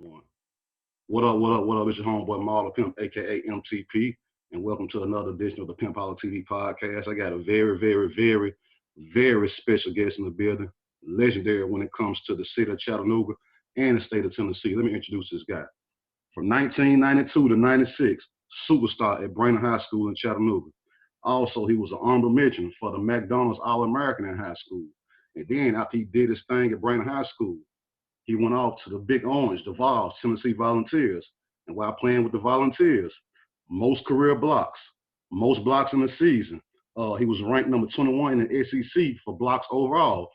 One. What up, what up, what up? It's your homeboy MAAL the Pimp, aka MTP, and welcome to another edition of the Pimp Holler TV podcast. I got a very special guest in the building, legendary when it comes to the city of Chattanooga and the state of Tennessee. Let me introduce this guy. From 1992 to 96, superstar at Brainerd High School in Chattanooga. Also, he was an honorable mention for the McDonald's All-American in high school. And then after he did his thing at Brainerd High School, he went off to the Big Orange, the Vols, Tennessee Volunteers. And while playing with the Volunteers, most career blocks, most blocks in the season. He was ranked number 21 in the SEC for blocks overall.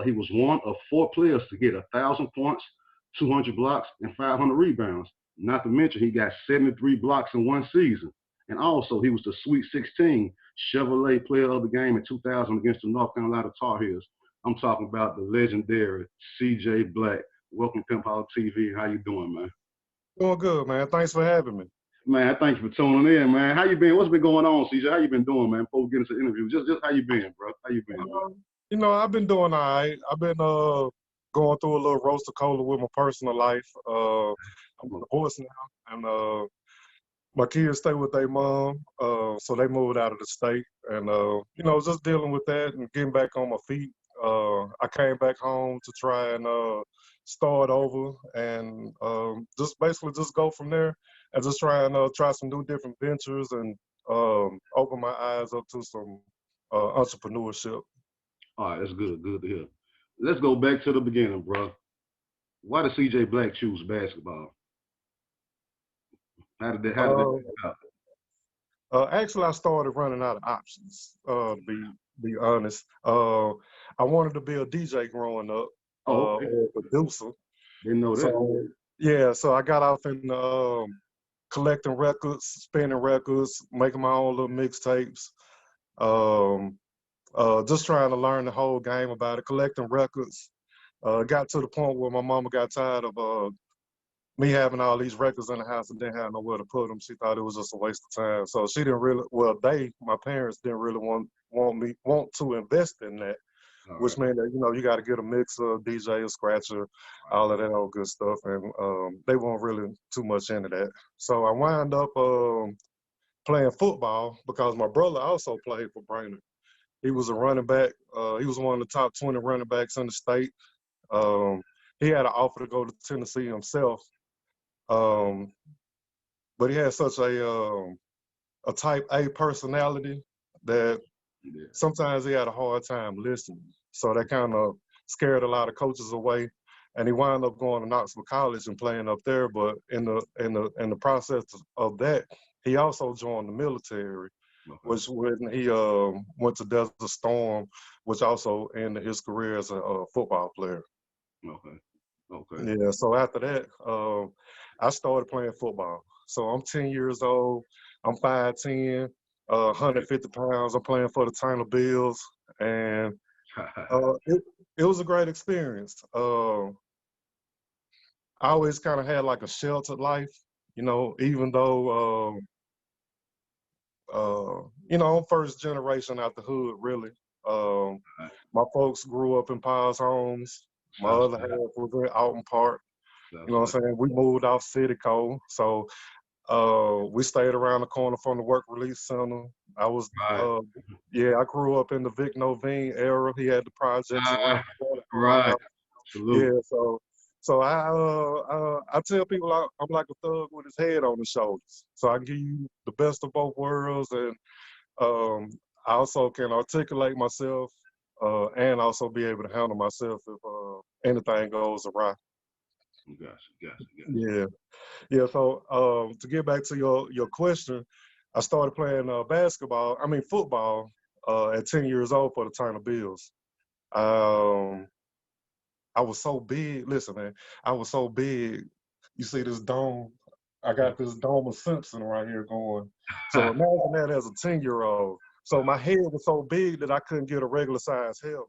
He was one of 4 players to get 1,000 points, 200 blocks, and 500 rebounds. Not to mention he got 73 blocks in one season. And also he was the Sweet 16 Chevrolet Player of the Game in 2000 against the North Carolina Tar Heels. I'm talking about the legendary CJ Black. Welcome to Pimp Holler TV. How you doing, man? Doing good, man. Thanks for having me. Man, thank you for tuning in, man. How you been? What's been going on, CJ? How you been doing, man? Before we get into the interview, just how you been, bro? How you been, man? I've been doing all right. I've been going through a little roller coaster with my personal life. I'm divorced now, and my kids stay with their mom, so they moved out of the state, and just dealing with that and getting back on my feet. I came back home to try and start over and just basically just go from there and just try some new different ventures and open my eyes up to some entrepreneurship. All right, that's good. Good to hear. Let's go back to the beginning, bro. Why did CJ Black choose basketball? How did that happen? Actually, I started running out of options, to be honest. I wanted to be a DJ growing up, or a producer. Didn't know that. So, yeah, so I got off in collecting records, spinning records, making my own little mixtapes, just trying to learn the whole game about it, collecting records. Got to the point where my mama got tired of me having all these records in the house and didn't have nowhere to put them. She thought it was just a waste of time. So she didn't really, my parents didn't really want to invest in that, which meant that, you got to get a mixer, DJ, a scratcher, all of that old good stuff. And they weren't really too much into that. So I wound up playing football because my brother also played for Brainerd. He was a running back. He was one of the top 20 running backs in the state. He had an offer to go to Tennessee himself. But he had such a type A personality that sometimes he had a hard time listening. So that kind of scared a lot of coaches away. And he wound up going to Knoxville College and playing up there. But in the process of that, he also joined the military, which when he went to Desert Storm, which also ended his career as a football player. Okay. Yeah, so after that, I started playing football. So I'm 10 years old. I'm 5'10", 150 pounds. I'm playing for the Tyner Bills, and it was a great experience. I always kind of had like a sheltered life, even though, I'm first generation out the hood, really. My folks grew up in Pa's homes. My other half was in Alton Park. You know what I'm saying? We moved off City Code. So we stayed around the corner from the Work Release Center. I grew up in the Vic Novine era. He had the projects around the corner. Right. Yeah, so I tell people I'm like a thug with his head on his shoulders. So I can give you the best of both worlds, and I also can articulate myself and also be able to handle myself if anything goes awry. Gotcha. Yeah. So to get back to your question, I started playing football at 10 years old for the Tyner Bills. I was so big. Listen, man, I was so big. You see this dome? I got this dome of Simpson right here going. So imagine that as a 10-year-old. So my head was so big that I couldn't get a regular size helmet.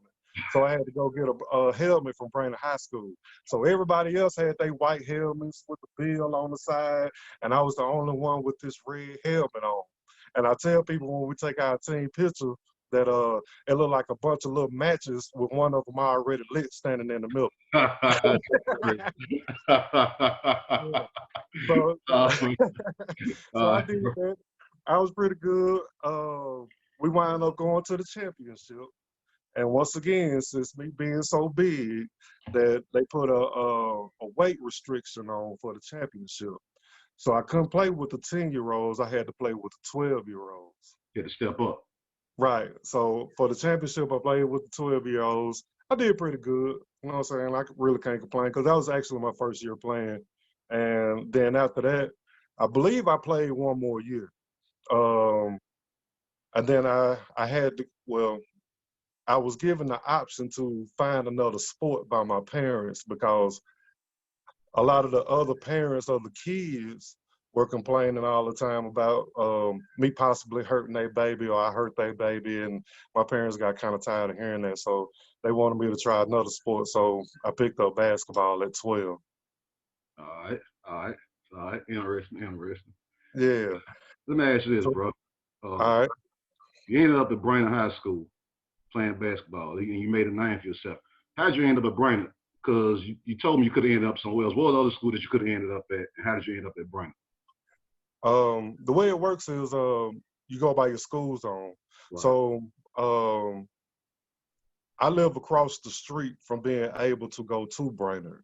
So I had to go get a helmet from Brainerd High School. So everybody else had their white helmets with the bill on the side, and I was the only one with this red helmet on. And I tell people when we take our team picture that it looked like a bunch of little matches with one of them already lit standing in the middle. Yeah. So, so I did that. I was pretty good. We wound up going to the championship. And once again, since me being so big, that they put a weight restriction on for the championship. So I couldn't play with the 10-year-olds. I had to play with the 12-year-olds. You had to step up. Right. So for the championship, I played with the 12-year-olds. I did pretty good. You know what I'm saying? I really can't complain because that was actually my first year playing. And then after that, I believe I played one more year. And then I had to, well, I was given the option to find another sport by my parents because a lot of the other parents of the kids were complaining all the time about me possibly hurting their baby or I hurt their baby. And my parents got kind of tired of hearing that. So they wanted me to try another sport. So I picked up basketball at 12. All right. Interesting. Yeah. Let me ask you this, So, bro. all right. You ended up at Brainerd High School playing basketball, and you made a name for yourself. How'd you end up at Brainerd? Because you told me you could have ended up somewhere else. What was the other school that you could have ended up at, and how did you end up at Brainerd? The way it works is you go by your school zone. Right. So I live across the street from being able to go to Brainerd.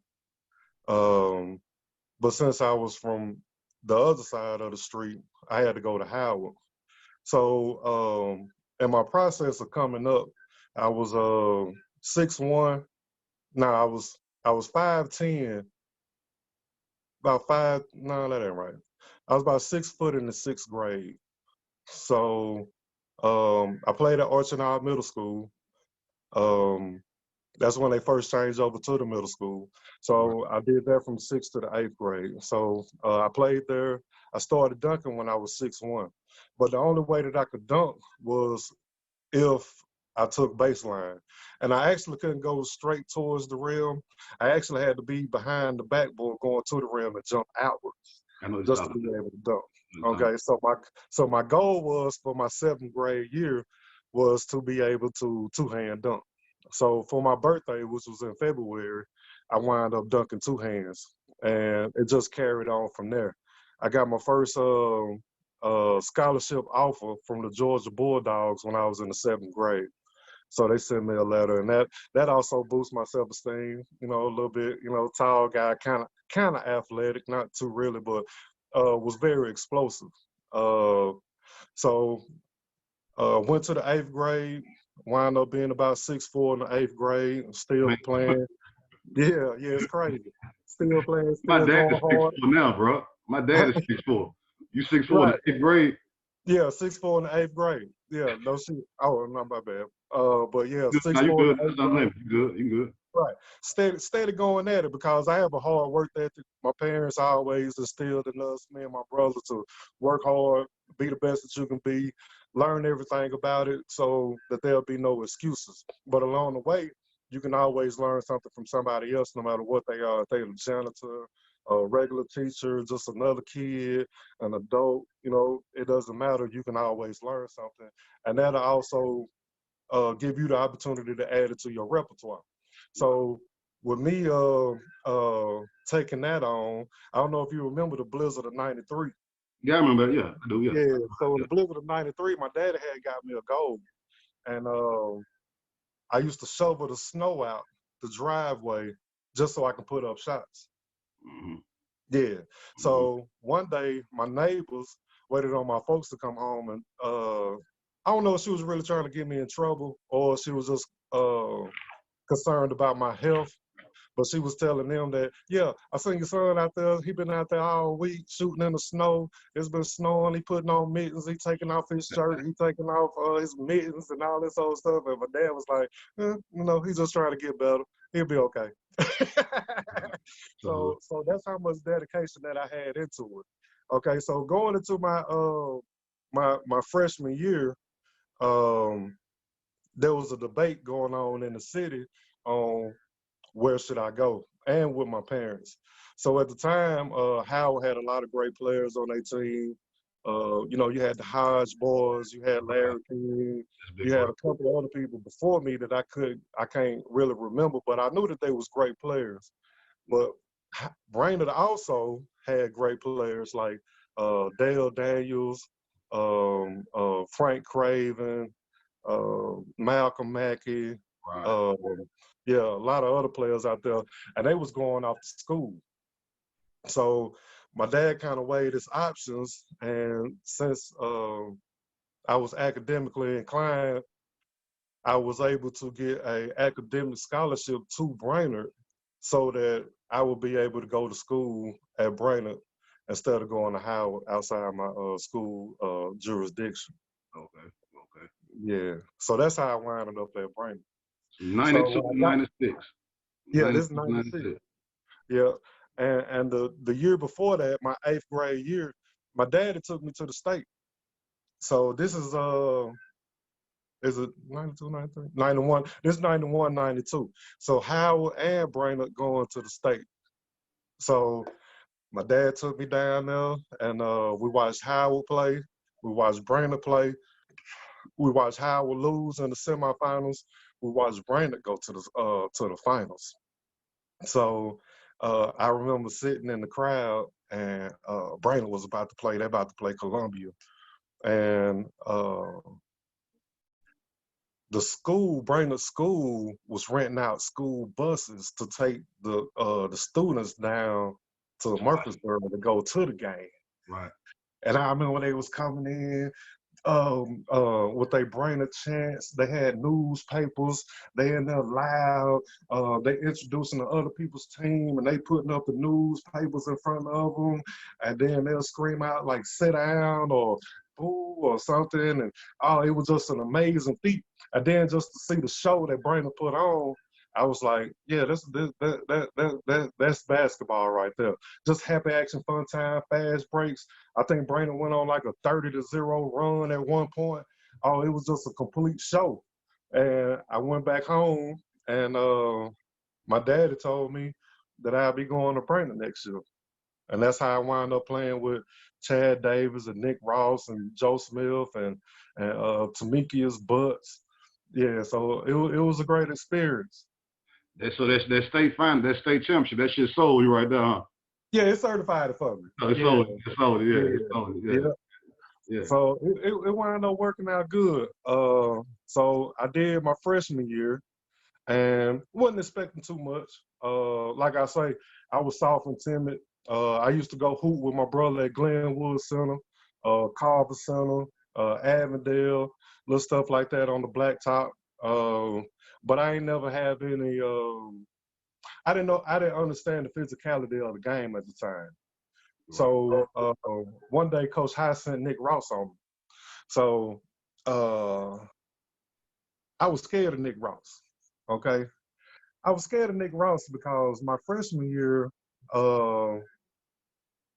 But since I was from the other side of the street, I had to go to Howard. So in my process of coming up, I was 6'1". No, I was 5'10". About five. No, that ain't right. I was about 6 foot in the 6th grade. So I played at Archinard Middle School. That's when they first changed over to the middle school. So I did that from 6th to the 8th grade. So I played there. I started dunking when I was 6'1". But the only way that I could dunk was if I took baseline. And I actually couldn't go straight towards the rim. I actually had to be behind the backboard going to the rim and jump outwards just to be able to dunk. Okay, so my goal was for my 7th grade year was to be able to two-hand dunk. So for my birthday, which was in February, I wound up dunking 2 hands, and it just carried on from there. I got my first scholarship offer from the Georgia Bulldogs when I was in the 7th grade. So they sent me a letter, and that also boosts my self-esteem. You know, a little bit. You know, tall guy, kind of athletic, not too really, but was very explosive. So went to the 8th grade, wound up being about 6'4" in the 8th grade, still playing. Yeah, it's crazy. Still playing, My still dad going is hard. 6'4" now, bro. My dad is 6'4". You 6'4" Right. in the 8th grade? Yeah, 6'4" in the 8th grade. Yeah, no shit. Oh, not my bad. But yeah, Now you 6'4" in good. the 8th That's not grade. limit. You good. Right. Steady going at it because I have a hard work ethic. My parents always instilled in us, me and my brother, to work hard, be the best that you can be, learn everything about it so that there'll be no excuses. But along the way, you can always learn something from somebody else, no matter what they are. If they're a janitor, a regular teacher, just another kid, an adult, you know, it doesn't matter. You can always learn something. And that'll also give you the opportunity to add it to your repertoire. So with me taking that on, I don't know if you remember the blizzard of '93. Yeah, I remember that. Yeah, I do. Yeah. Yeah, so in the blizzard of '93, my daddy had got me a goal. And I used to shovel the snow out the driveway just so I can put up shots. Mm-hmm. Yeah. So one day my neighbors waited on my folks to come home, and I don't know if she was really trying to get me in trouble or she was just concerned about my health. But she was telling them that, yeah, I seen your son out there. He been out there all week shooting in the snow. It's been snowing. He putting on mittens. He taking off his shirt. He taking off his mittens and all this old stuff. And my dad was like, you know, he's just trying to get better. He'll be okay. So that's how much dedication that I had into it. Okay, so going into my my freshman year, there was a debate going on in the city on where should I go, and with my parents. So at the time, Howard had a lot of great players on their team. You know, you had the Hodge boys, you had Larry King, That's big you had bro. a couple of other people before me that I can't really remember, but I knew that they was great players. But Brainerd also had great players like Dale Daniels, Frank Craven, Malcolm Mackey, Right. uh, yeah, a lot of other players out there, and they was going off to school. So my dad kind of weighed his options, and since I was academically inclined, I was able to get a academic scholarship to Brainerd, so that I would be able to go to school at Brainerd instead of going to Howard outside my school jurisdiction. Okay. Okay. Yeah, so that's how I wound up at Brainerd. So So 92, when I got, 96. yeah, this 96, is '96. 96. Yeah, and the year before that, my 8th grade year, my daddy took me to the state. So this is it 92, 93, 91? This 91, 92. So Howard and Brainerd going to the state. So my dad took me down there, and we watched Howard play. We watched Brainerd play. We watched Howard lose in the semifinals. We watched Brainerd go to the finals. So I remember sitting in the crowd, and Brainerd was about to play. They're about to play Columbia, and the school, Brainerd School, was renting out school buses to take the students down to Murfreesboro to go to the game. Right. And I remember when they was coming in, with their Brainerd chants. They had newspapers. They in there loud. They introducing the other people's team, and they putting up the newspapers in front of them. And then they'll scream out like "sit down" or "boo" or something. And oh, it was just an amazing feat. And then just to see the show that Brainerd put on, I was like, yeah, that's basketball right there. Just happy action, fun time, fast breaks. I think Brainerd went on like a 30-0 run at one point. Oh, it was just a complete show. And I went back home, and my daddy told me that I'd be going to Brainerd next year. And that's how I wound up playing with Chad Davis and Nick Ross and Joe Smith and Tamikius Butts. Yeah, so it was a great experience. That state final, that state championship, that shit sold you right there, huh? Yeah, it certified it for me. Oh, it Yeah, sold you. It sold you. yeah, Yeah. It sold you. yeah. Yeah. Yeah. So it wound up working out good. So I did my freshman year and wasn't expecting too much. Like I say, I was soft and timid. I used to go hoop with my brother at Glenwood Center, Carver Center, Avondale, little stuff like that on the blacktop. But I ain't never have any. I didn't understand the physicality of the game at the time. Right. So one day, Coach High sent Nick Ross on me. So uh, I was scared of Nick Ross. Okay, I was scared of Nick Ross because my freshman year, uh,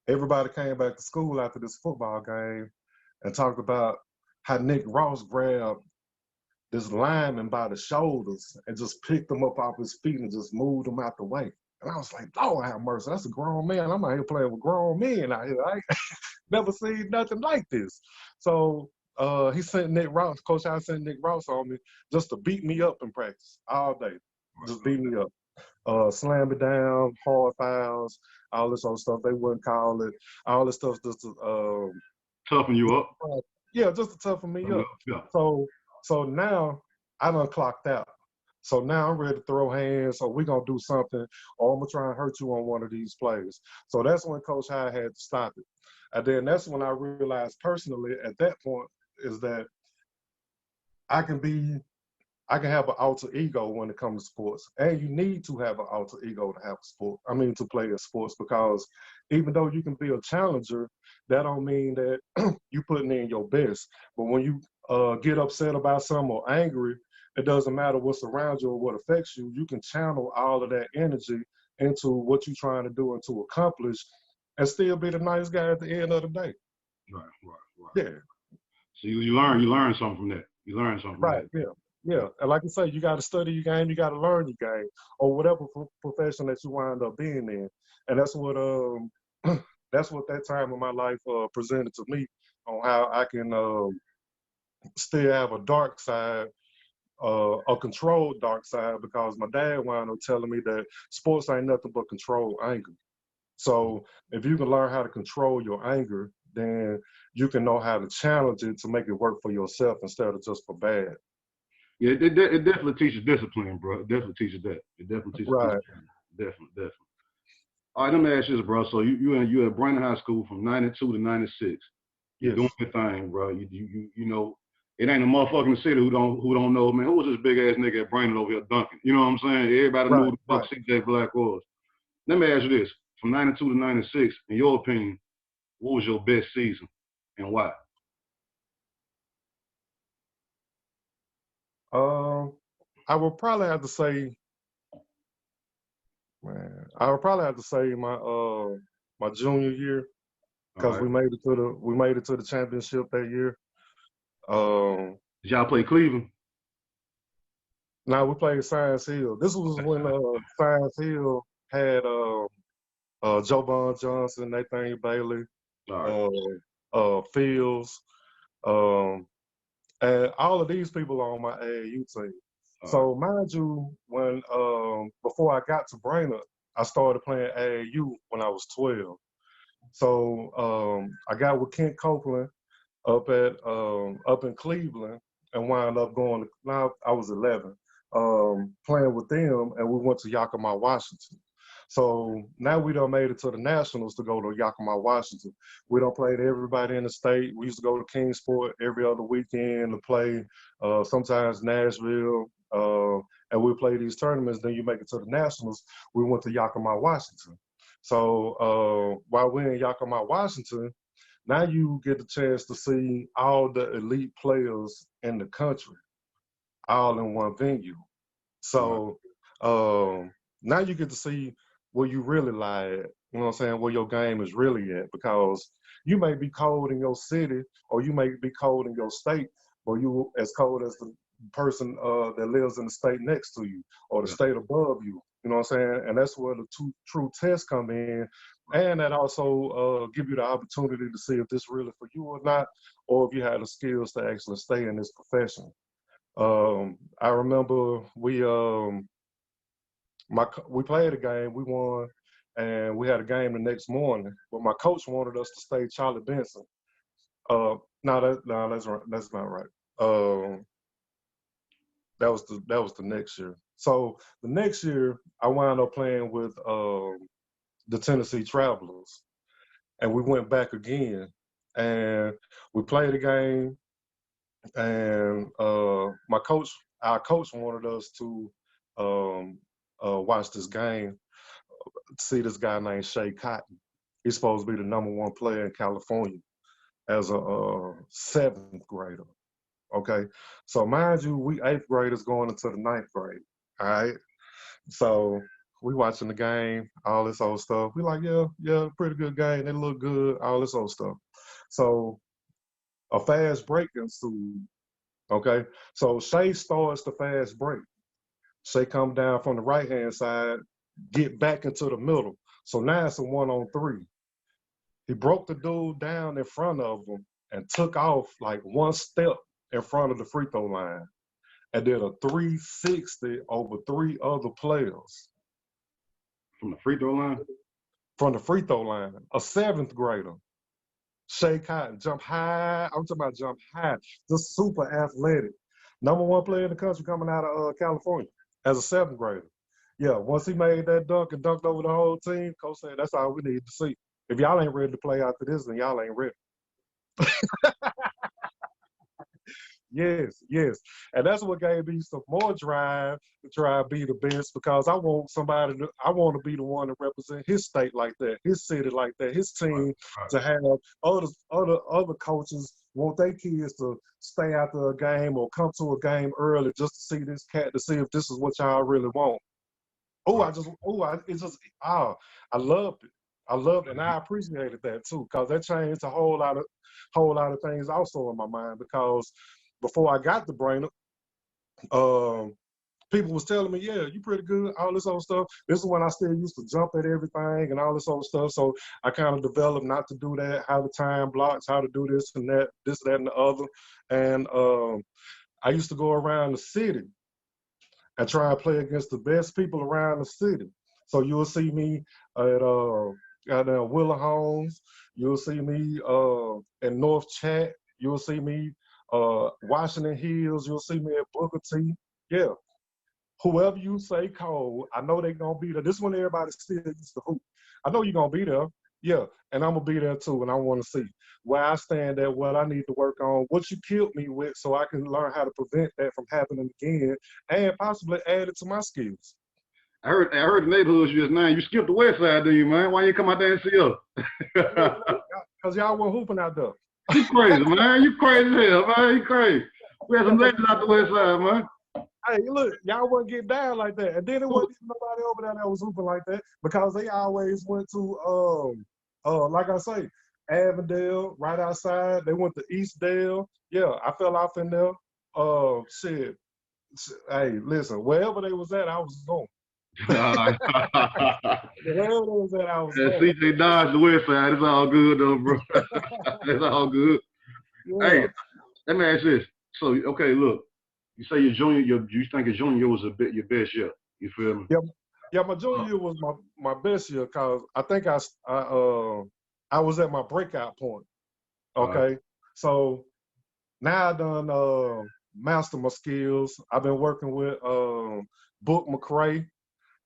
everybody came back to school after this football game and talked about how Nick Ross grabbed this lineman by the shoulders and just picked him up off his feet and just moved him out the way. And I was like, Lord have mercy, that's a grown man. I'm out here playing with grown men out here. I ain't never seen nothing like this. So he sent Nick Ross, Coach I sent Nick Ross on me just to beat me up in practice all day. Just beat me up. Slam it down, hard fouls, all this other stuff. They wouldn't call it. All this stuff just to Toughen you up. yeah, just to toughen me up. Yeah. So now I done clocked out. So now I'm ready to throw hands, or we're gonna do something, or I'm gonna try and hurt you on one of these plays. So that's when Coach High had to stop it. And then that's when I realized personally at that point is that I can have an alter ego when it comes to sports. And you need to have an alter ego to have a sport. I mean, to play in sports, because even though you can be a challenger, that don't mean that you putting in your best. But when you get upset about something or angry, it doesn't matter what's around you or what affects you. You can channel all of that energy into what you're trying to do and to accomplish and still be the nice guy at the end of the day. Right. Yeah. So you learn something from that. You learn something from Right. that. Yeah. Yeah. And like I say, you got to study your game. You got to learn your game, or whatever profession that you wind up being in. And that's what that's what that time of my life presented to me. on how I can still have a dark side, a controlled dark side, because my dad wound up telling me that sports ain't nothing but controlled anger. So if you can learn how to control your anger, then you can know how to challenge it to make it work for yourself instead of just for bad. Yeah, it definitely teaches discipline, bro. It definitely teaches that. It definitely teaches Right. discipline. Definitely. All right, let me ask you this, bro. So you at Brainerd High School from '92 to '96. You're Yes. doing your thing, bro. You know, it ain't a motherfucker in the city who don't know, man. Who was this big ass nigga at Brainerd over here dunking? You know what I'm saying? Everybody knew Right. who the fuck CJ Black was. Let me ask you this: from '92 to '96, in your opinion, what was your best season and why? I would probably have to say, man, I would probably have to say my junior year, All because right. we made it to the championship that year. Did y'all play Cleveland? Now we played Science Hill. This was when Science Hill had Joe Bon Johnson, Nathaniel Bailey, All Fields, um, and all of these people on my AAU team. right. So mind you, when before I got to Brainerd, I started playing AAU when I was 12. So I got with Kent Copeland up in Cleveland, and wound up going to, now I was 11, playing with them, and we went to Yakima, Washington. So now we done made it to the Nationals to go to Yakima, Washington. We done played everybody in the state. We used to go to Kingsport every other weekend to play, sometimes Nashville, and we play these tournaments. Then you make it to the Nationals. We went to Yakima, Washington. So while we're in Yakima, Washington, now you get the chance to see all the elite players in the country, all in one venue. So now you get to see where you really lie at, you know what I'm saying, where your game is really at, because you may be cold in your city or you may be cold in your state, but you as cold as the person that lives in the state next to you or the state above you, you know what I'm saying? And that's where the two true tests come in. And that also give you the opportunity to see if this really for you or not, or if you have the skills to actually stay in this profession. I remember we played a game, we won, and we had a game the next morning. But my coach wanted us to stay Charlie Benson. No, that's not right. That was the next year. So the next year, I wound up playing with the Tennessee Travelers, and we went back again, and we played a game, and our coach wanted us to watch this game, see this guy named Shea Cotton. He's supposed to be the #1 player in California as a 7th grader. Okay, so mind you, we 8th graders going into the 9th grade. All right, so we watching the game, all this old stuff. We like, yeah, pretty good game. They look good, all this old stuff. So a fast break ensued. Okay, so Shea starts the fast break. Shea come down from the right hand side, get back into the middle. So now it's a 1-on-3. He broke the dude down in front of him and took off like one step in front of the free throw line and did a 360 over 3 other players. From the free throw line? From the free throw line, a 7th grader. Shea Cotton, jump high. I'm talking about jump high. Just super athletic. #1 player in the country coming out of California as a 7th grader. Yeah, once he made that dunk and dunked over the whole team, coach said, that's all we need to see. If y'all ain't ready to play after this, then y'all ain't ready. Yes. And that's what gave me some more drive to try to be the best, because I want to be the one to represent his state like that, his city like that, his team, to have other coaches want their kids to stay after a game or come to a game early just to see this cat, to see if this is what y'all really want. I loved it. I loved it, and I appreciated that too, because that changed a whole lot of things also in my mind. Because before I got to Brainerd, people was telling me, yeah, you pretty good, all this old stuff. This is when I still used to jump at everything and all this old stuff. So I kind of developed not to do that, how to time blocks, how to do this and that, and the other. And I used to go around the city and try and play against the best people around the city. So you'll see me at Willa Homes. You'll see me in North Chat. You'll see me Washington Hills. You'll see me at Booker T. Yeah. Whoever you say call, I know they're going to be there. This one everybody still used to hoop. I know you're going to be there. Yeah, and I'm going to be there too, and I want to see where I stand at, what I need to work on, what you killed me with so I can learn how to prevent that from happening again and possibly add it to my skills. I heard the neighborhood just now. You skipped the west side, do you, man? Why you come out there and see us? Because y'all weren't hooping out there. You crazy, man. You crazy as hell, man. You crazy. We had some legends out the west side, man. Hey, look, y'all wouldn't get down like that. And then it wasn't even nobody over there that was hooping like that because they always went to, like I say, Avondale, right outside. They went to Eastdale. Yeah, I fell off in there. Shit. Hey, listen, wherever they was at, I was going. Wherever they was at, I was going. CJ dodged the west side. It's all good, though, bro. It's all good. Yeah. Hey, let me ask this. So, okay, look. You say your junior, you think your junior year was your best year. You feel me? Yeah, my junior year was my best year because I think I was at my breakout point. Okay, so now I done master my skills. I've been working with Book McCray.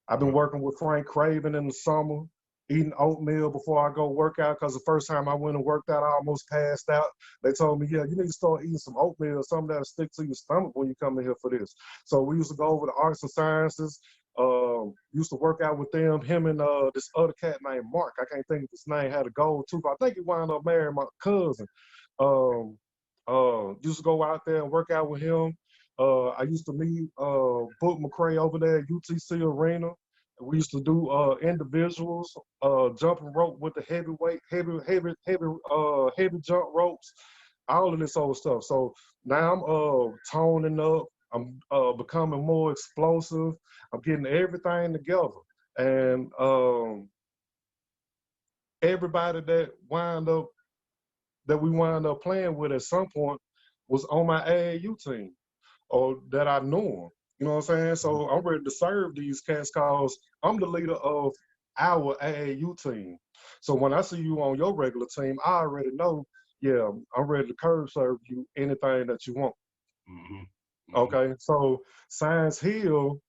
I've been working with Frank Craven in the summer, eating oatmeal before I go work out because the first time I went and worked out, I almost passed out. They told me, yeah, you need to start eating some oatmeal or something that'll stick to your stomach when you come in here for this. So we used to go over the arts and sciences, used to work out with them, him and this other cat named Mark. I can't think of his name, had a gold tooth. I think he wound up marrying my cousin. Used to go out there and work out with him. I used to meet Book McCray over there at UTC Arena. We used to do individuals, jumping rope with the heavy jump ropes, all of this old stuff. So now I'm toning up. I'm becoming more explosive. I'm getting everything together. And everybody that we wind up playing with at some point was on my AAU team or that I knew them. You know what I'm saying? So I'm ready to serve these cats because I'm the leader of our AAU team. So when I see you on your regular team, I already know, yeah, I'm ready to curb serve you anything that you want. Okay, so Science Hill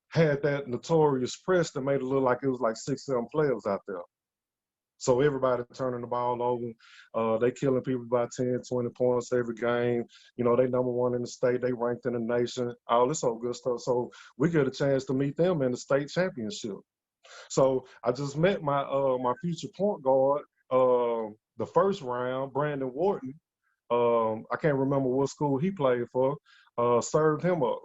had that notorious press that made it look like it was like 6, 7 players out there. So everybody turning the ball over. They killing people by 10, 20 points every game. You know, they #1 in the state. They ranked in the nation. All this old good stuff. So we get a chance to meet them in the state championship. So I just met my my future point guard the first round, Brandon Wharton. I can't remember what school he played for. Served him up.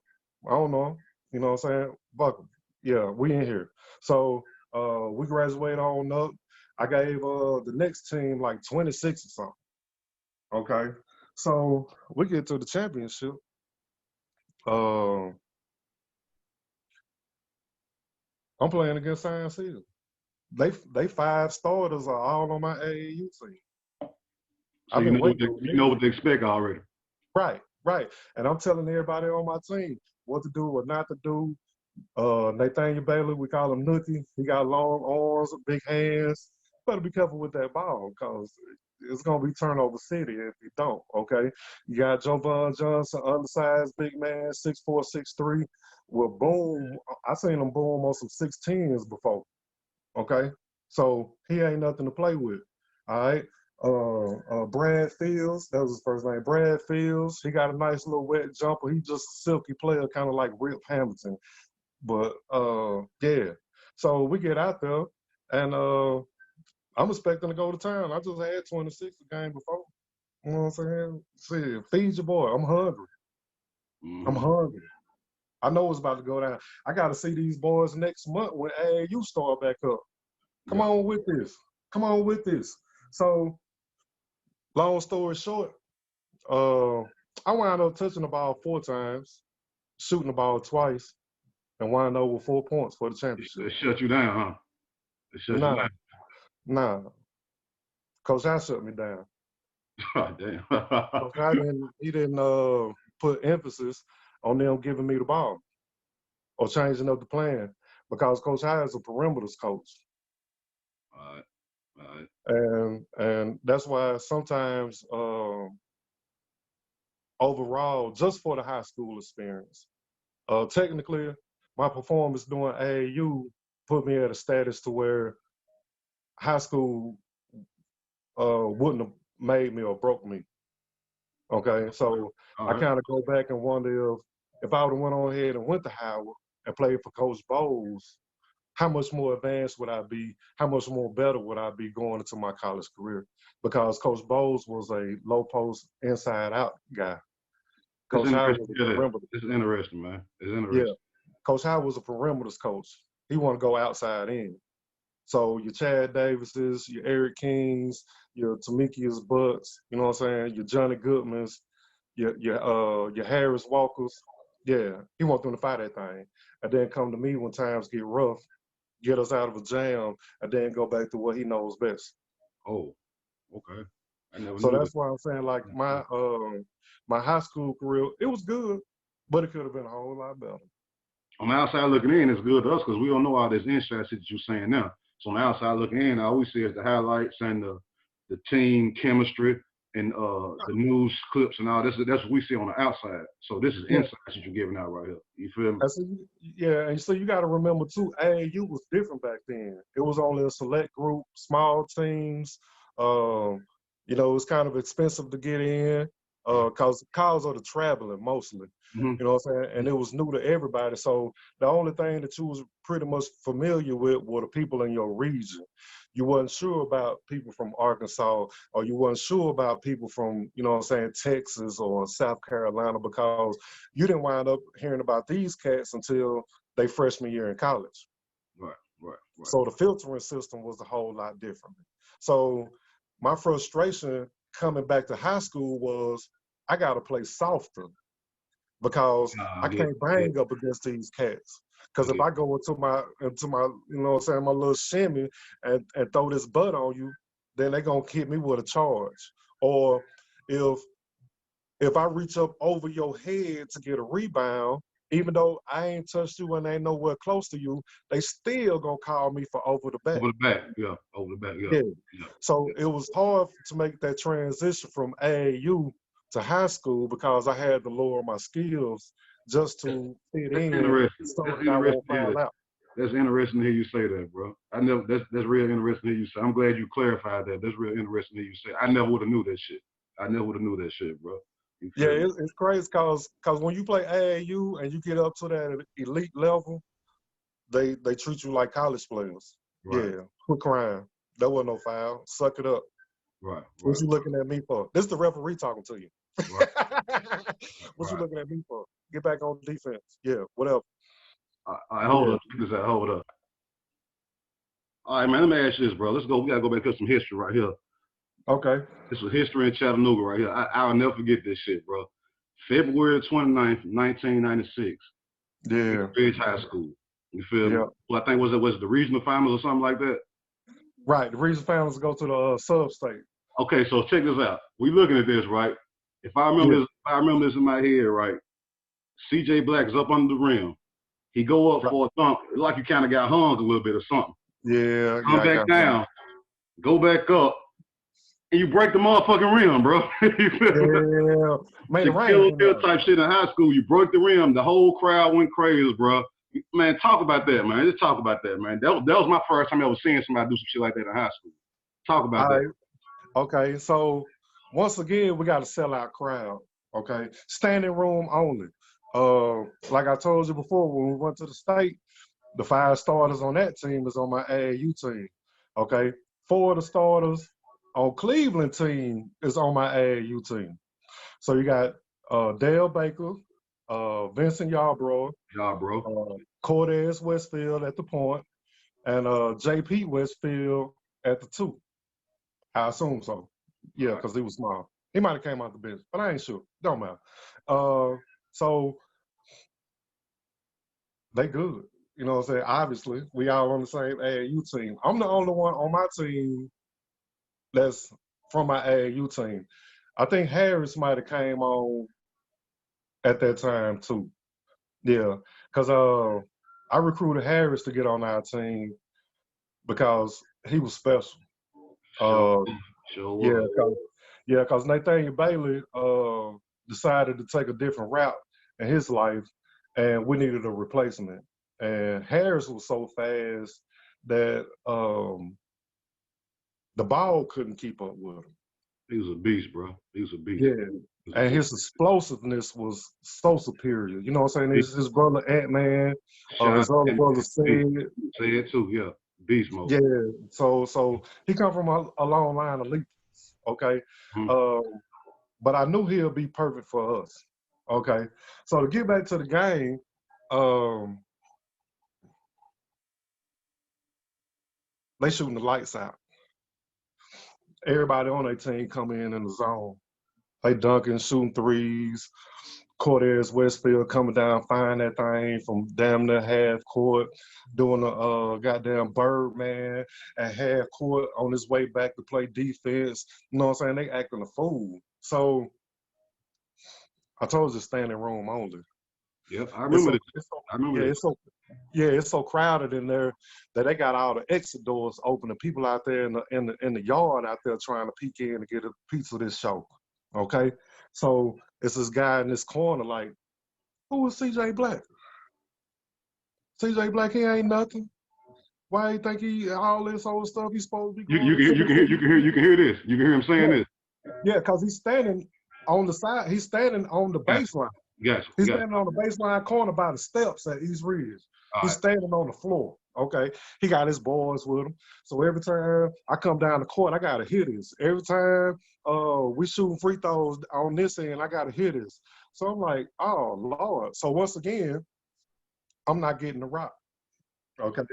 I don't know. You know what I'm saying? Buck. Yeah, we in here. So we graduated on up. I gave the next team like 26 or something. Okay. So we get to the championship. I'm playing against Science Hill. They 5 starters are all on my AAU team. So you know what to expect already. Right. And I'm telling everybody on my team what to do, what not to do. Nathaniel Bailey, we call him Nookie. He got long arms, big hands. Better be careful with that ball because it's going to be turnover city if you don't, okay? You got Jovan Johnson, undersized big man, 6'4", 6'3". Well, boom, I seen him boom on some 16s before, okay? So he ain't nothing to play with, all right? Brad Fields, that was his first name, Brad Fields. He got a nice little wet jumper. He just a silky player, kind of like Rip Hamilton. But, yeah. So we get out there, and I'm expecting to go to town. I just had 26 the game before. You know what I'm saying? See, feed your boy. I'm hungry. I'm hungry. I know it's about to go down. I got to see these boys next month when AAU start back up. Come on with this. Come on with this. So, long story short, I wound up touching the ball 4 times. shooting the ball twice and wind up with 4 points for the championship. It shut you down, huh? It shut you Nah, down. nah. Coach I shut me down. God damn. Coach I didn't put emphasis on them giving me the ball or changing up the plan because Coach I is a perimeters coach. All right. All right. And that's why sometimes overall, just for the high school experience, technically my performance doing AAU put me at a status to where high school wouldn't have made me or broke me. Okay, so All I right. kind of go back and wonder if I would have went on ahead and went to Howard and played for Coach Vols, how much more advanced would I be? How much more better would I be going into my college career? Because Coach Bowles was a low post, inside out guy. It's Coach Howard interesting. was a Yeah, perimeter. it's interesting, man. It's Yeah, interesting. Coach Howard was a perimeters coach. He wanted to go outside in. So your Chad Davises, your Eric Kings, your Tamikias Butts, you know what I'm saying? Your Johnny Goodmans, your Harris Walkers. Yeah, he want them to fight that thing, and then come to me when times get rough, get us out of a jam, and then go back to what he knows best. Oh, okay. I never So knew that. that's why I'm saying, like, my high school career, it was good, but it could have been a whole lot better. On the outside looking in, it's good to us because we don't know all this inside shit that you're saying now. So on the outside looking in, all we see is the highlights and the team chemistry and the news clips and all this. That's what we see on the outside. So this is Yeah. inside that you're giving out right here. You feel me? Yeah, and so you got to remember too, AAU was different back then. It was only a select group, small teams. You know, it was kind of expensive to get in cause of the traveling mostly. Mm-hmm. You know what I'm saying? And it was new to everybody. So the only thing that you was pretty much familiar with were the people in your region. You wasn't sure about people from Arkansas, or you wasn't sure about people from, you know what I'm saying, Texas or South Carolina, because you didn't wind up hearing about these cats until they freshman year in college. Right. So the filtering system was a whole lot different. So my frustration coming back to high school was I got to play softer because I can't bang up against these cats. Because if I go into my, you know what I'm saying, my little shimmy and throw this butt on you, then they're gonna hit me with a charge. Or if I reach up over your head to get a rebound, even though I ain't touched you and ain't nowhere close to you, they still gonna call me for over the back. Over the back, yeah. Over the back, yeah. Yeah. So it was hard to make that transition from AAU to high school because I had to lower my skills just to fit That's in interesting. so That's that I won't interesting. fall out. That's interesting to hear you say that, bro. I never. That's real interesting to hear you say. I'm glad you clarified that. That's real interesting to hear you say. I never would have knew that shit. I never would have knew that shit, bro. You Yeah, feel me? it's crazy because when you play AAU and you get up to that elite level, they treat you like college players. Right. Yeah, quit crying. That wasn't no foul. Suck it up. Right. What you looking at me for? This is the referee talking to you. Right. What you looking at me for? Get back on defense. Yeah, whatever. I hold up. Hold up. All right, man. Let me ask you this, bro. Let's go. We gotta go back to some history right here. Okay. This is history in Chattanooga right here. I'll never forget this shit, bro. February 29th, 1996. Yeah. Ridge High School. You feel me? Yeah. Well, I think was it the regional finals or something like that? Right. The reason finals go to the sub-state. Okay, so check this out. We looking at this, right? If I remember this in my head, right? CJ Black is up under the rim. He go up for a thump, like you kind of got hung a little bit or something. Yeah. Come back down, go back up, and you break the motherfucking rim, bro. You feel me? Yeah. Made it Kill rain. type shit in high school. You broke the rim. The whole crowd went crazy, bro. Man, talk about that, man. Just talk about that, man. That was my first time ever seeing somebody do some shit like that in high school. Talk about that. Okay, so once again, we got a sellout crowd. Okay, standing room only. Like I told you before, when we went to the state, the 5 starters on that team is on my AAU team. Okay, 4 of the starters on Cleveland team is on my AAU team. So you got Dale Baker, Vincent Yarbrough, Cortez Westfield at the point, and JP Westfield at the 2. I assume so. Yeah, because he was small. He might have came out the bench, but I ain't sure. Don't matter. So They good. You know what I'm saying? Obviously, we all on the same AAU team. I'm the only one on my team that's from my AAU team. I think Harris might have came on at that time too. Yeah, because I recruited Harris to get on our team because he was special. Sure, Uh, sure yeah, was. because Nathaniel Bailey decided to take a different route in his life, and we needed a replacement. And Harris was so fast that the ball couldn't keep up with him. He was a beast, bro. He was a beast. Yeah, He was a and full his explosiveness was so superior. You know what I'm saying? beast. His brother Ant-Man, Shot his other and brother beast. said, Say it too, yeah. Beast mode. yeah. So he come from a long line of leaders. Okay, Mhm. but I knew he'll be perfect for us. Okay, so to get back to the game, they shooting the lights out. Everybody on their team come in the zone. They dunking, shooting threes. Cortez Westfield coming down, find that thing from damn near half court, doing a goddamn Birdman at half court on his way back to play defense. You know what I'm saying? They acting a fool. So I told you standing room only. Yep, I It's remember so, this. it's so I remember yeah, this. it's so crowded in there that they got all the exit doors open and people out there in the yard out there trying to peek in to get a piece of this show. Okay, so it's this guy in this corner like, who is CJ Black? CJ Black, he ain't nothing. Why you think he all this old stuff he's supposed to be You going to can you can hear Tennessee? you can hear you can hear this. You can hear him saying Yeah, this. yeah, because he's standing on the side. He's standing on the Gotcha, baseline. gotcha, He's gotcha. standing on the baseline corner by the steps at East Ridge. All He's right. standing on the floor. Okay. He got his boys with him. So every time I come down the court, I gotta hit this. Every time we shooting free throws on this end, I gotta hit this. So I'm like, oh Lord. So once again, I'm not getting the rock. Okay.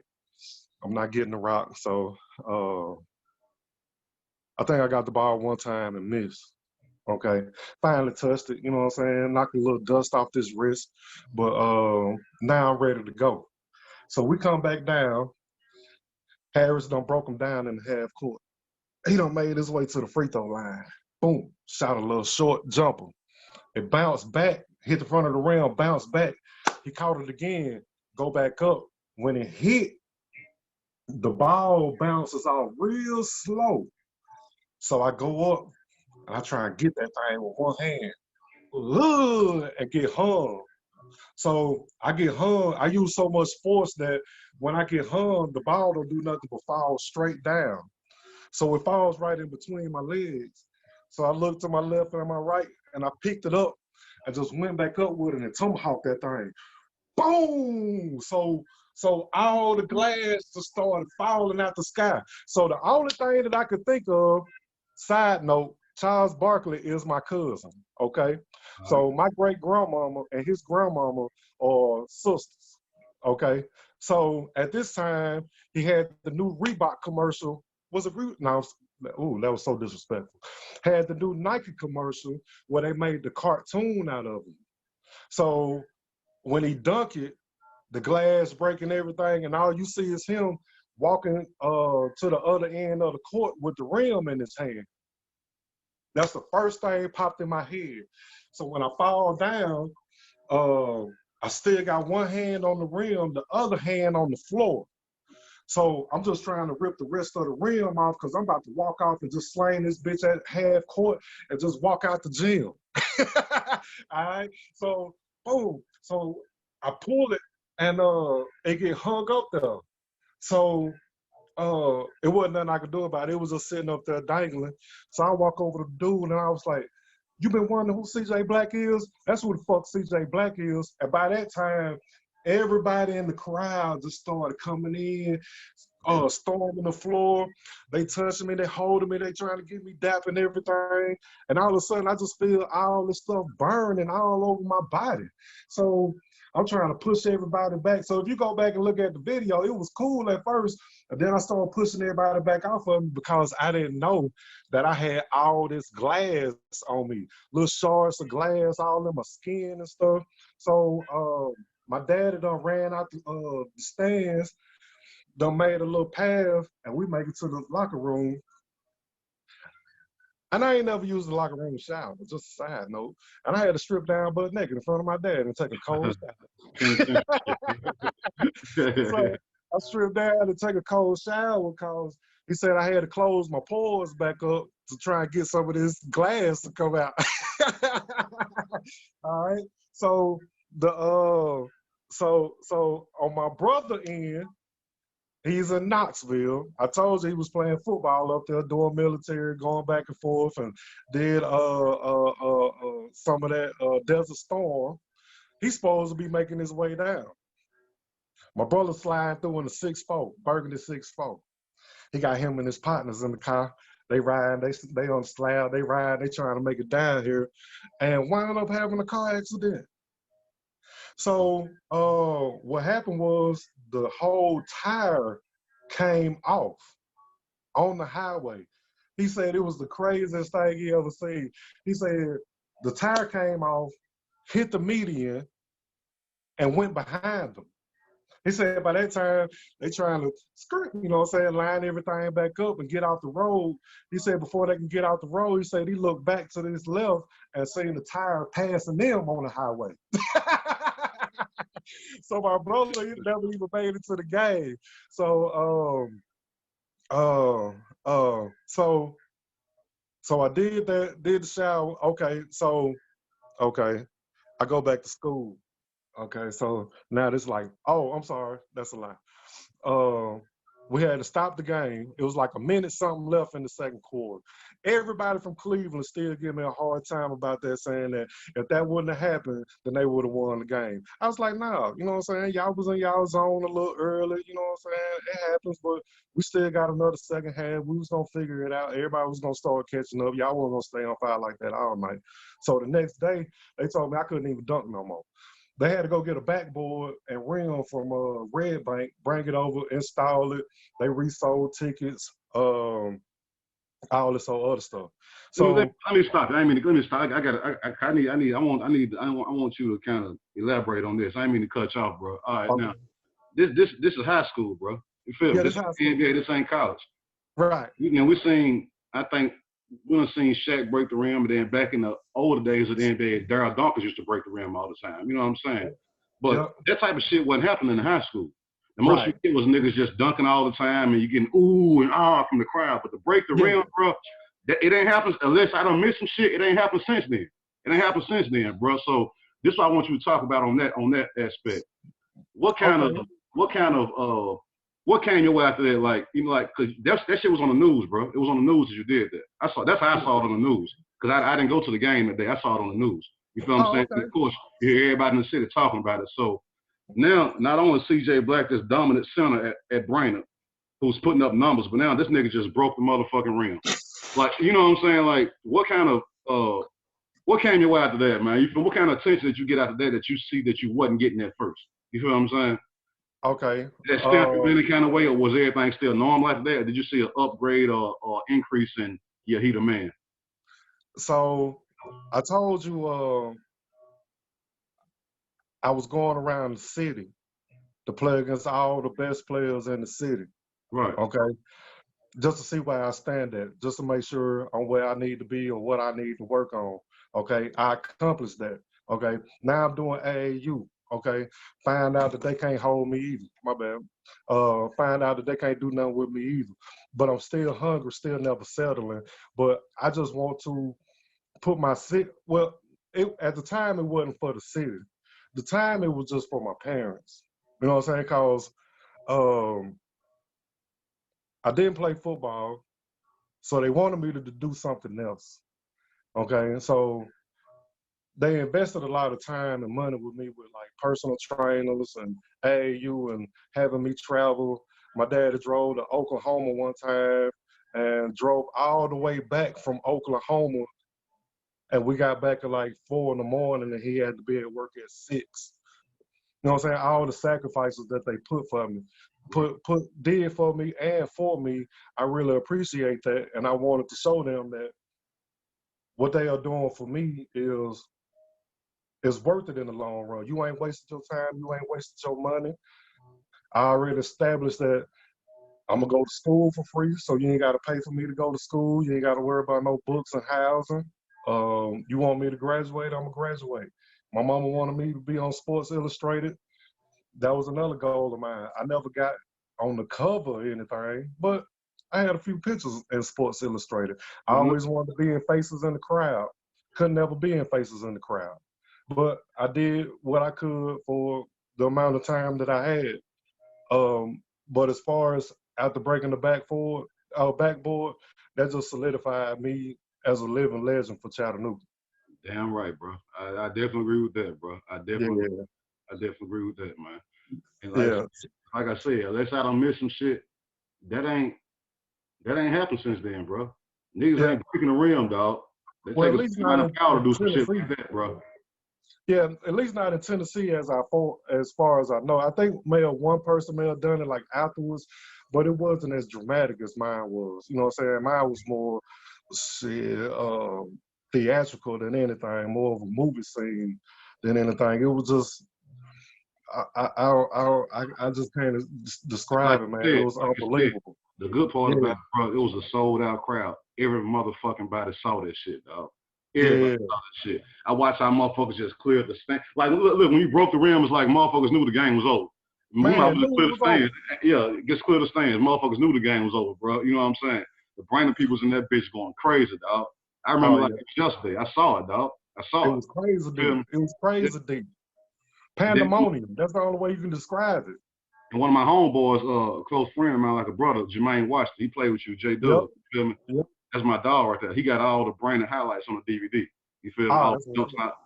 I'm not getting the rock. So I think I got the ball one time and missed. Okay. Finally touched it, you know what I'm saying? Knocked a little dust off this wrist. But now I'm ready to go. So we come back down. Harris done broke him down in the half court. He done made his way to the free throw line. Boom. Shot a little short jumper. It bounced back, hit the front of the rim, bounced back. He caught it again, go back up. When it hit, the ball bounces off real slow. So I go up and I try and get that thing with one hand. And get hung. So I get hung. I use so much force that when I get hung, the ball don't do nothing but fall straight down. So it falls right in between my legs. So I looked to my left and my right, and I picked it up and just went back up with it and tomahawked that thing. Boom! So all the glass just started falling out the sky. So the only thing that I could think of, side note, Charles Barkley is my cousin. Okay. All right. So my great grandmama and his grandmama are sisters. Okay. So at this time, he had the new Reebok commercial. Was it no? Ooh, that was so disrespectful. Had the new Nike commercial where they made the cartoon out of him. So when he dunked it, the glass breaking everything, and all you see is him walking to the other end of the court with the rim in his hand. That's the first thing popped in my head. So when I fall down, I still got one hand on the rim, the other hand on the floor. So I'm just trying to rip the rest of the rim off because I'm about to walk off and just slang this bitch at half court and just walk out the gym. All right. So boom. So I pull it and it get hung up there. So it wasn't nothing I could do about it. It was just sitting up there dangling. So I walk over to the dude and I was like, you been wondering who CJ Black is? That's who the fuck CJ Black is. And by that time, everybody in the crowd just started coming in, storming the floor. They touching me, they holding me, they trying to get me dapping and everything. And all of a sudden, I just feel all this stuff burning all over my body. So I'm trying to push everybody back. So if you go back and look at the video, it was cool at first. And then I started pushing everybody back off of me because I didn't know that I had all this glass on me. Little shards of glass all in my skin and stuff. So My daddy done ran out the stands, done made a little path, and we make it to the locker room. And I ain't never used the locker room shower, just a side note. And I had to strip down butt naked in front of my dad and take a cold shower. So I stripped down to take a cold shower because he said I had to close my pores back up to try and get some of this glass to come out. All right. So so on my brother end, he's in Knoxville. I told you he was playing football up there, doing military, going back and forth, and did some of that Desert Storm. He's supposed to be making his way down. My brother sliding through in a 6'4", Burgundy 6'4". He got him and his partners in the car. They ride, they on the slab, they ride, they trying to make it down here, and wound up having a car accident. So what happened was the whole tire came off on the highway. He said it was the craziest thing he ever seen. He said the tire came off, hit the median, and went behind them. He said by that time, they trying to skirt, you know what I'm saying, line everything back up and get off the road. He said before they can get off the road, he said he looked back to this left and seen the tire passing them on the highway. So my brother, he never even made it to the game. So so I did that, did the shower. Okay, so I go back to school. Okay, so now it's like, oh, I'm sorry, that's a lie. We had to stop the game. It was like a minute something left in the second quarter. Everybody from Cleveland still give me a hard time about that, saying that if that wouldn't have happened, then they would have won the game. I was like, nah, you know what I'm saying? Y'all was in y'all zone a little early, you know what I'm saying? It happens, but we still got another second half. We was gonna figure it out. Everybody was gonna start catching up. Y'all wasn't gonna stay on fire like that all night. So the next day, they told me I couldn't even dunk no more. They had to go get a backboard and rim from Red Bank, bring it over, install it. They resold tickets, all this other stuff. So let me stop. I mean, let me stop. I want you to kind of elaborate on this. I didn't mean to cut you off, bro. All right, now this is high school, bro. You feel me? Yeah, this is NBA. This ain't college. Right. You know, we seen. I think we done seen Shaq break the rim, and then back in the older days of the NBA, Darryl Dawkins used to break the rim all the time. You know what I'm saying? But that type of shit wasn't happening in high school. And most of it was niggas just dunking all the time, and you getting ooh and ah from the crowd. But to break the rim, bro, it ain't happened unless I done missed some shit. It ain't happened since then. It ain't happened since then, bro. So this is what I want you to talk about on that aspect. What came your way after that? Like, you know, like, cause that shit was on the news, bro. It was on the news as you did that. That's how I saw it on the news. Cause I didn't go to the game that day. I saw it on the news. You feel what I'm saying? And of course, you hear everybody in the city talking about it. So now, not only CJ Black, this dominant center at Brainerd, who's putting up numbers, but now this nigga just broke the motherfucking rim. Like, you know what I'm saying? Like, what came your way after that, man? You feel, what kind of attention did you get after that you see that you wasn't getting at first? You feel what I'm saying? Okay. Did that stamp you in any kind of way, or was everything still normal after that? Or did you see an upgrade or increase in your heat of man? So I told you I was going around the city to play against all the best players in the city. Right. Okay. Just to see where I stand at, just to make sure I'm where I need to be or what I need to work on. Okay. I accomplished that. Okay. Now I'm doing AAU. Okay. Find out that they can't hold me either. My bad. Find out that they can't do nothing with me either. But I'm still hungry, still never settling. But I just want to put my city. Well, at the time, it wasn't for the city. The time it was just for my parents. You know what I'm saying? Because I didn't play football, so they wanted me to do something else. Okay, so they invested a lot of time and money with me with like personal trainers and AAU and having me travel. My dad drove to Oklahoma one time and drove all the way back from Oklahoma, and we got back at like 4 in the morning, and he had to be at work at 6. You know what I'm saying? All the sacrifices that they put for me, did for me and for me, I really appreciate that. And I wanted to show them that what they are doing for me is it's worth it in the long run. You ain't wasted your time. You ain't wasted your money. I already established that I'm gonna go to school for free, so you ain't gotta pay for me to go to school. You ain't gotta worry about no books and housing. You want me to graduate? I'm gonna graduate. My mama wanted me to be on Sports Illustrated. That was another goal of mine. I never got on the cover or anything, but I had a few pictures in Sports Illustrated. I always wanted to be in Faces in the Crowd. Couldn't never be in Faces in the Crowd. But I did what I could for the amount of time that I had. But as far as after breaking the backboard, that just solidified me as a living legend for Chattanooga. Damn right, bro. I definitely agree with that, bro. I definitely agree with that, man. And like I said, unless I don't miss some shit, that ain't happened since then, bro. Niggas ain't breaking the rim, dog. They Well, take at least a not amount in of power to do some shit Tennessee. like that, bro. Yeah, at least not in Tennessee as far as I know. I think one person may have done it like afterwards, but it wasn't as dramatic as mine was. You know what I'm saying? Mine was more theatrical than anything, more of a movie scene than anything. It was just I just can't describe it, man. It was unbelievable. The good part about it, bro, it was a sold out crowd. Every motherfucking body saw that shit, dog. Everybody saw that shit. I watched how motherfuckers just cleared the stand. Like, look, when you broke the rim, it's like motherfuckers knew the game was over. Man, just clear the stands. Yeah, just clear the stands. Motherfuckers knew the game was over, bro. You know what I'm saying? The BRAINERD people's in that bitch going crazy, dog. I remember it was yesterday. I saw it, dog. I saw it. It was crazy deep. It was crazy deep. Pandemonium. That's the only way you can describe it. And one of my homeboys, a close friend of mine, like a brother, Jermaine Washington, he played with you, J Dub. You feel me? Yep. That's my dog right there. He got all the BRAINERD highlights on the DVD. You feel me?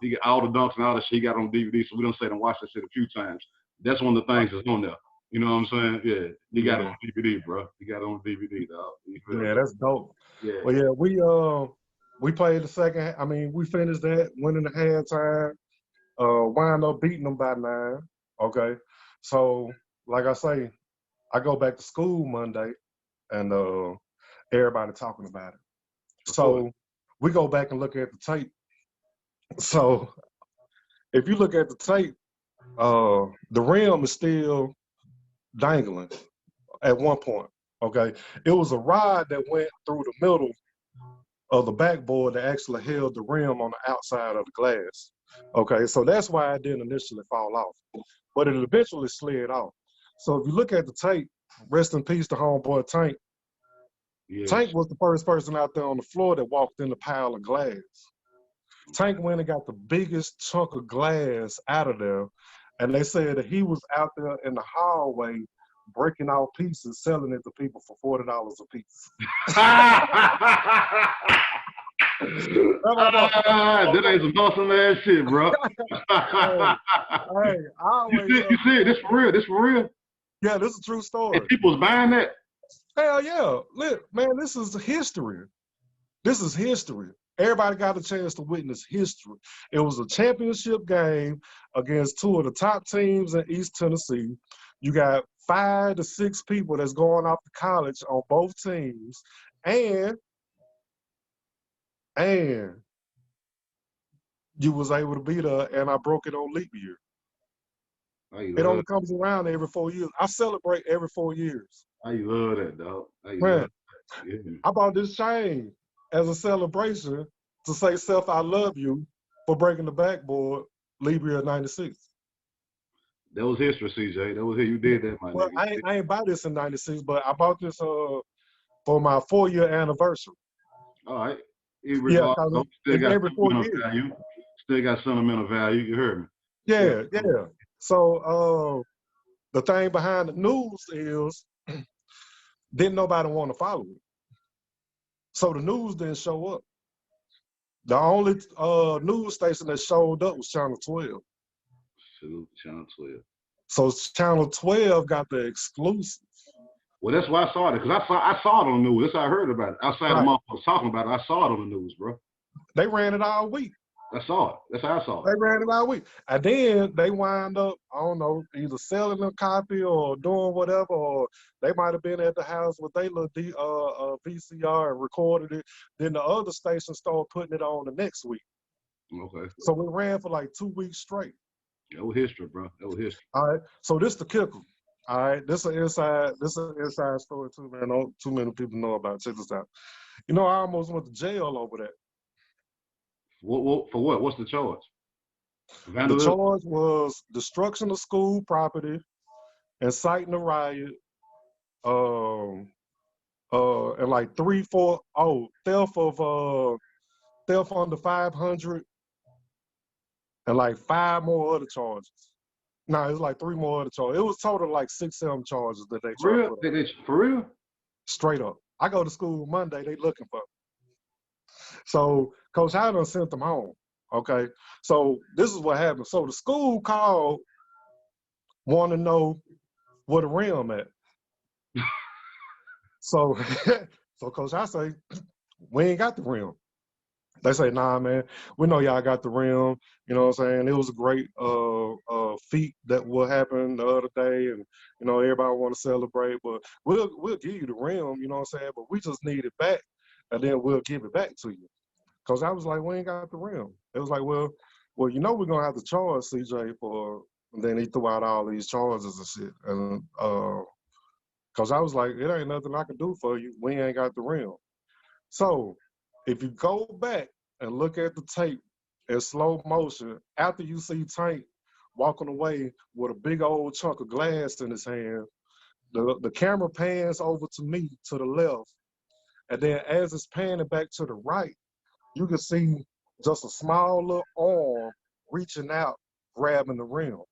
He got all the dunks and all that shit he got on DVD. So we don't say and watch that shit a few times. That's one of the things that's on there. You know what I'm saying? Yeah. He got it on DVD, bro. He got it on DVD, dog. Yeah, that's dope. Yeah. Well, yeah, we played the second. I mean, we finished that, went into halftime, wound up beating them by 9. Okay. So, like I say, I go back to school Monday, and everybody talking about it. So we go back and look at the tape. So if you look at the tape, the rim is still dangling at one point. Okay. It was a rod that went through the middle of the backboard that actually held the rim on the outside of the glass. Okay. So that's why it didn't initially fall off, but it eventually slid off. So if you look at the tape, rest in peace to homeboy Tank. Yes. Tank was the first person out there on the floor that walked in the pile of glass. Tank went and got the biggest chunk of glass out of there, and they said that he was out there in the hallway breaking off pieces, selling it to people for $40 a piece. That ain't some awesome ass shit, bro. Hey, you see it? This for real? This for real? Yeah, this is a true story. And people's buying that? Hell yeah. Look, man, this is history. This is history. Everybody got a chance to witness history. It was a championship game against 2 of the top teams in East Tennessee. You got 5 to 6 people that's going off to college on both teams. And you was able to beat her, and I broke it on leap year. It only comes around every 4 years. I celebrate every 4 years. I love that, dog. Man, I bought this chain as a celebration to say, Seth, I love you for breaking the backboard, leap year 96. That was history, CJ. That was it. You did that, my nigga. I ain't buy this in 96, but I bought this for my 4-year anniversary. All right. Yeah, still got every 4 years. Value. Still got sentimental value. You heard me. Yeah. So the thing behind the news is didn't nobody want to follow it. So the news didn't show up. The only news station that showed up was Channel 12. Channel 12. So Channel 12 got the exclusive. Well, that's why I saw it, because I saw it on the news. That's how I heard about it. Outside of motherfuckers talking about it, I saw it on the news, bro. They ran it all week. I saw it. That's how I saw it. They ran it all week. And then they wind up, I don't know, either selling a copy or doing whatever, or they might have been at the house with their little VCR and recorded it. Then the other station started putting it on the next week. Okay. So we ran for like 2 weeks straight. That was history, bro. That was history. All right. So this the kicker. All right. This an inside story too, man. Don't too many people know about it. Check this out. You know, I almost went to jail over that. For what? What's the charge? The Vandalism. charge was destruction of school property, inciting a riot, um, and like theft under 500, and like 5 more other charges. No, it's like 3 more other charges. It was total like 6, 7 charges that they For tried to real? put up. For real? Straight up. I go to school Monday, they looking for me. So Coach Howard sent them home. Okay. So this is what happened. So the school called, want to know where the rim at. So so Coach, I say, we ain't got the rim. They say, nah, man, we know y'all got the rim. You know what I'm saying? It was a great feat that what happened the other day, and you know, everybody want to celebrate, but we'll give you the rim, you know what I'm saying? But we just need it back, and then we'll give it back to you. Cause I was like, we ain't got the rim. It was like, well, you know, we're gonna have to charge CJ for. And then he threw out all these charges and shit, and cause I was like, it ain't nothing I can do for you. We ain't got the rim. So if you go back and look at the tape in slow motion, after you see Tank walking away with a big old chunk of glass in his hand, the camera pans over to me to the left, and then as it's panning back to the right, you can see just a small little arm reaching out, grabbing the rim.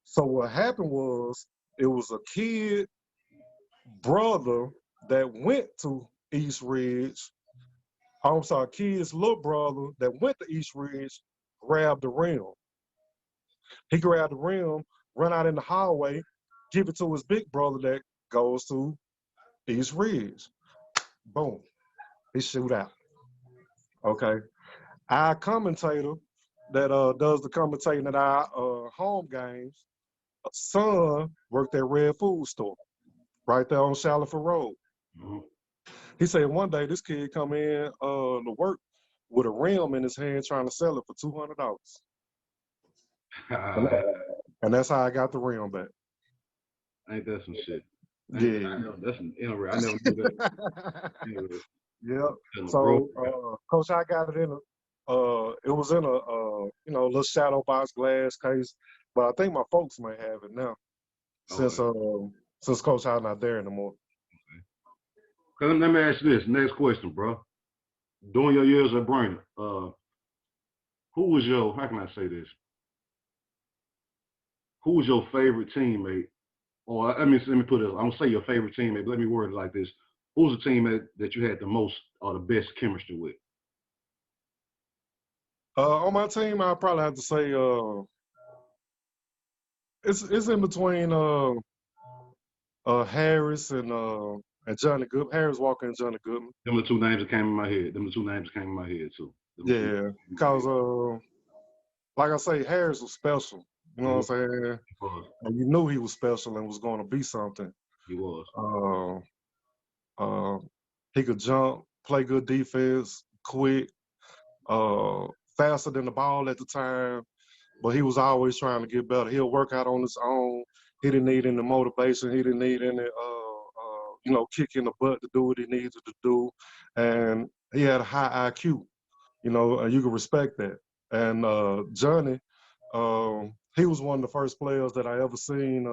So what happened was, it was a kid brother that went to East Ridge. I'm sorry, kid's little brother that went to East Ridge grabbed the rim. He grabbed the rim, run out in the hallway, give it to his big brother that goes to East Ridge. Boom. He shoot out. Okay. Our commentator that does the commentating at our home games, son worked at Red Food Store right there on Shallowford Road. Mm-hmm. He said one day this kid come in to work with a rim in his hand trying to sell it for $200. And that's how I got the rim back. Ain't that some shit? Yeah. That's an interesting. I never knew that. Yeah. So Coach, I got it in it was in a little shadow box glass case, but I think my folks might have it now since Coach I not there anymore. Okay. Let me ask you this next question, bro. During your years at Brainerd, who was your, how can I say this? Who was your favorite teammate? Or let me put it, I'm gonna say your favorite teammate, but let me word it like this. Who was the teammate that you had the most or the best chemistry with? On my team, I probably have to say it's in between Harris and Johnny Goodman. Harris Walker and Johnny Goodman. Them are the two names that came in my head. Too. Yeah, because like I say, Harris was special. You know what I'm saying? And you knew he was special and was going to be something. He was. He could jump, play good defense, quick, faster than the ball at the time, but he was always trying to get better. He'll work out on his own. He didn't need any motivation. He didn't need any, kick in the butt to do what he needed to do. And he had a high IQ, and you can respect that. And Johnny, he was one of the first players that I ever seen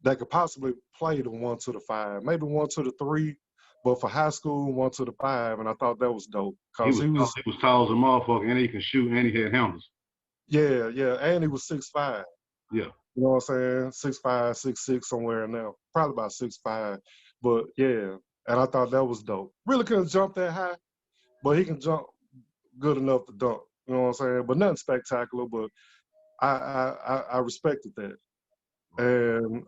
that could possibly play the 1 to the 5, maybe 1 to the 3, but for high school, 1 to the 5, and I thought that was dope. He was tall as a motherfucker, and he can shoot, and he had handles. Yeah, and he was 6'5". Yeah. You know what I'm saying? 6'5", 6'6", somewhere in there. Probably about 6'5". But yeah, and I thought that was dope. Really couldn't jump that high, but he can jump good enough to dunk. You know what I'm saying? But nothing spectacular, but I respected that. And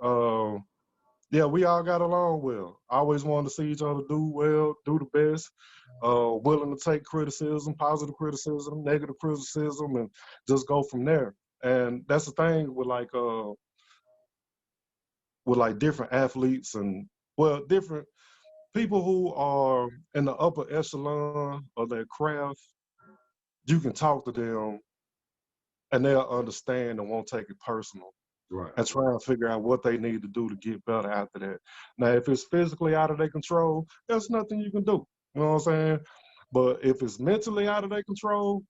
yeah, we all got along well. I always wanted to see each other do well, do the best, willing to take criticism, positive criticism, negative criticism, and just go from there. And that's the thing with different athletes and different people who are in the upper echelon of their craft. you can talk to them and they'll understand and won't take it personal. Right. And try and figure out what they need to do to get better after that. Now, if it's physically out of their control, there's nothing you can do. You know what I'm saying? But if it's mentally out of their control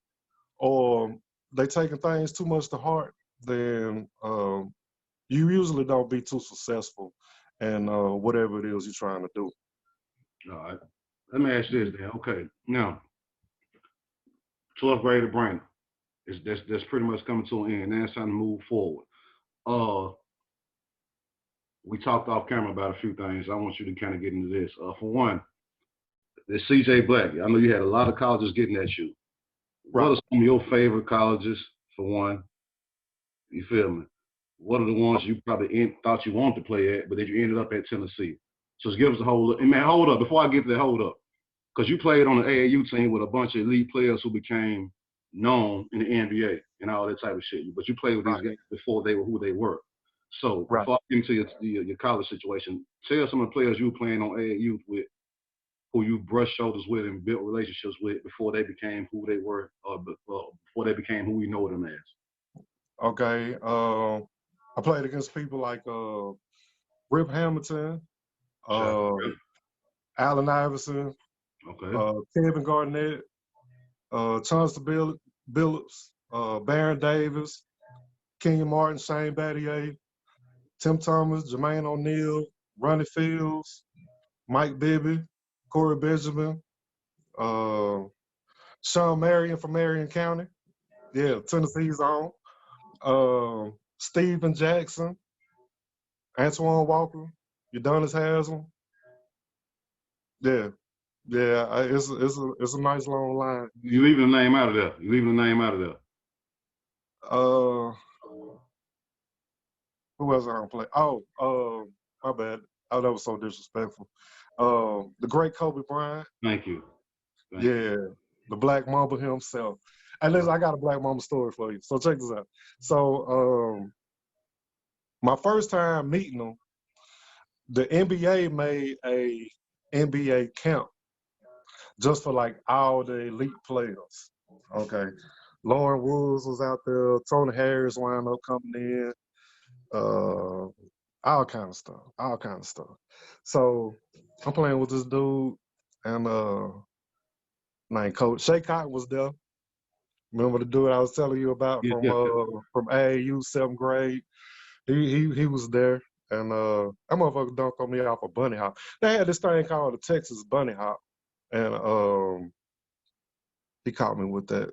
or they taking things too much to heart, then you usually don't be too successful in whatever it is you're trying to do. All right. Let me ask you this then. Okay. Now, 12th grade of Brainerd. That's pretty much coming to an end. Now it's time to move forward. We talked off camera about a few things. I want you to kind of get into this. For one, the CJ Black. I know you had a lot of colleges getting at you. Right. What are some of your favorite colleges, for one? You feel me? What are the ones you probably thought you wanted to play at, but then you ended up at Tennessee? So just give us a whole, and man, hold up. Before I get to that, hold up. Because you played on the AAU team with a bunch of elite players who became known in the NBA and all that type of shit. But you played with these guys before they were who they were. So before I get into your college situation, tell some of the players you were playing on AAU with, who you brushed shoulders with and built relationships with before they became who they were, or before they became who we know them as. Okay. I played against people like Rip Hamilton, Allen Iverson, Kevin Garnett, Chauncey Billups, Baron Davis, Kenyon Martin, Shane Battier, Tim Thomas, Jermaine O'Neal, Ronnie Fields, Mike Bibby, Corey Benjamin, Sean Marion from Marion County. Yeah, Tennessee's own. Steven Jackson, Antoine Walker, Udonis Haslam. Yeah, it's a nice long line. You leaving the name out of there. Who else I don't play? Oh, my bad. Oh, that was so disrespectful. The great Kobe Bryant. Thank you. The Black Mamba himself. And listen, I got a Black Mamba story for you. So check this out. So my first time meeting him, the NBA made a NBA camp just for like all the elite players. Okay. Lauren Woods was out there, Tony Harris wound up coming in, all kind of stuff. So I'm playing with this dude and named Coach Shea Cotton was there. Remember the dude I was telling you about from AAU 7th grade? He was there, and that motherfucker dunked on me off a bunny hop. They had this thing called the Texas bunny hop, and he caught me with that.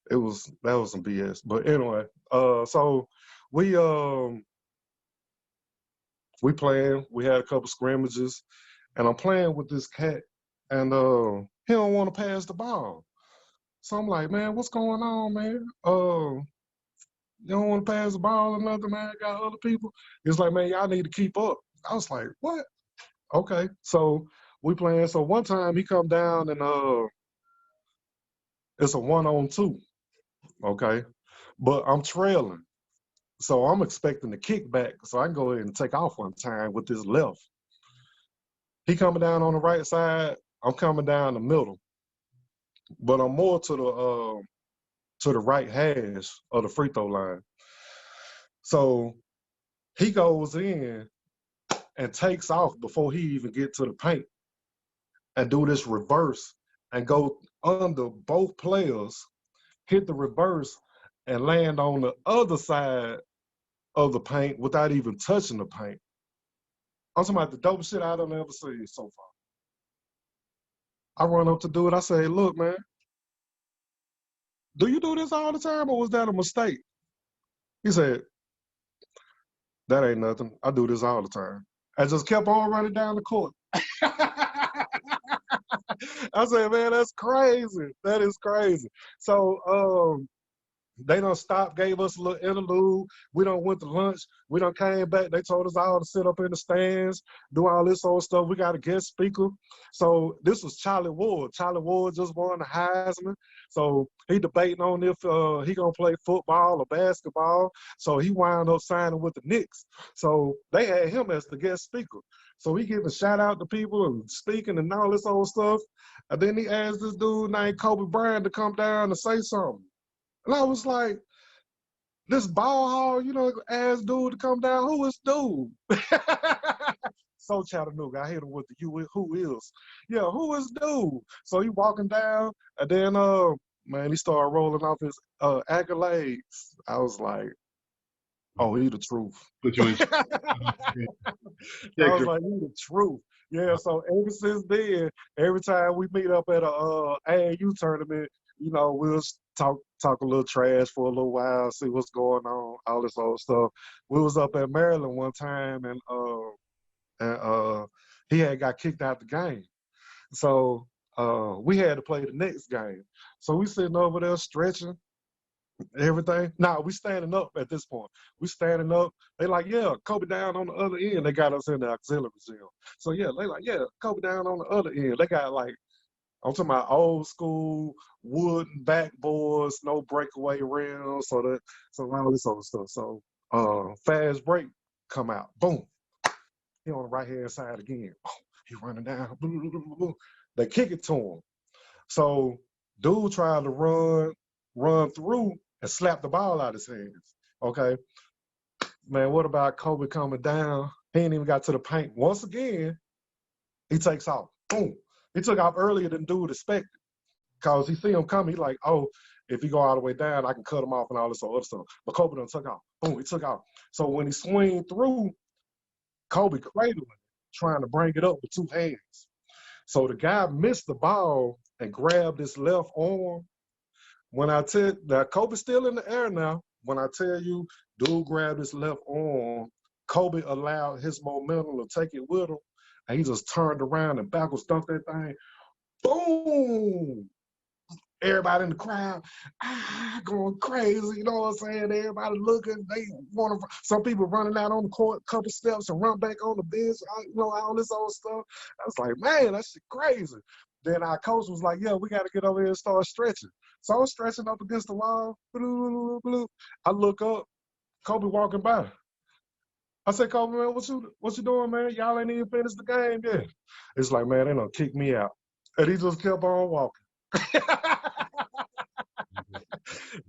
That was some BS. But anyway, so we playing. We had a couple scrimmages, and I'm playing with this cat, and he don't want to pass the ball. So I'm like, man, what's going on, man? You don't want to pass the ball or nothing, man? Got other people. It's like, man, y'all need to keep up. I was like, what? Okay. So we playing. So one time he come down and it's a 1-on-2. Okay. But I'm trailing. So I'm expecting the kickback. So I can go ahead and take off one time with this left. He coming down on the right side. I'm coming down the middle. But I'm more to the right hash of the free throw line. So he goes in and takes off before he even get to the paint and do this reverse and go under both players, hit the reverse and land on the other side of the paint without even touching the paint. I'm talking about the dopest shit I done ever seen so far. I run up to do it. I say, look, man, do you do this all the time or was that a mistake? He said, that ain't nothing. I do this all the time. I just kept on running down the court. I said, man, that's crazy. That is crazy. So They done stopped, gave us a little interlude. We done went to lunch. We done came back. They told us all to sit up in the stands, do all this old stuff. We got a guest speaker. So this was Charlie Ward. Charlie Ward just won the Heisman. So he debating on if he gonna play football or basketball. So he wound up signing with the Knicks. So they had him as the guest speaker. So he giving shout out to people and speaking and all this old stuff. And then he asked this dude named Kobe Bryant to come down and say something. And I was like, this ball hog, you know, ass dude to come down, who is dude? So Chattanooga, I hit him with the who is. Yeah, who is dude? So he walking down, and then man, he started rolling off his accolades. I was like, oh, he the truth. Put you in. I was like, he the truth. Yeah, so ever since then, every time we meet up at a AAU tournament, you know, we'll talk a little trash for a little while, see what's going on, all this old stuff. We was up at Maryland one time, and he had got kicked out the game. So we had to play the next game. So we sitting over there stretching, everything. Nah, we standing up at this point. We standing up. They like, yeah, Kobe down on the other end. They got us in the auxiliary gym. So yeah, they like, yeah, Kobe down on the other end. They got like, I'm talking about old school wooden backboards, no breakaway rims, so all this other stuff. So fast break come out, boom. He on the right hand side again. Oh, he running down. Blah, blah, blah, blah. They kick it to him. So dude tried to run through and slap the ball out of his hands. Okay. Man, what about Kobe coming down? He ain't even got to the paint. Once again, he takes off. Boom. He took off earlier than dude expected. Because he see him coming, he like, oh, if he go all the way down, I can cut him off and all this other stuff. But Kobe done took off. Boom, he took off. So when he swing through, Kobe cradling, trying to bring it up with two hands. So the guy missed the ball and grabbed his left arm. When I tell that Kobe's still in the air now, when I tell you, dude grabbed his left arm, Kobe allowed his momentum to take it with him, and he just turned around and backwards dunked that thing. Boom! Everybody in the crowd, going crazy, you know what I'm saying? Everybody looking, they want to, some people running out on the court, couple steps and run back on the bench, you know, all this old stuff. I was like, man, that shit crazy. Then our coach was like, yeah, we got to get over here and start stretching. So I was stretching up against the wall. I look up, Kobe walking by. I said, Kobe, man, what you doing, man? Y'all ain't even finished the game yet. It's like, man, they done kick me out. And he just kept on walking.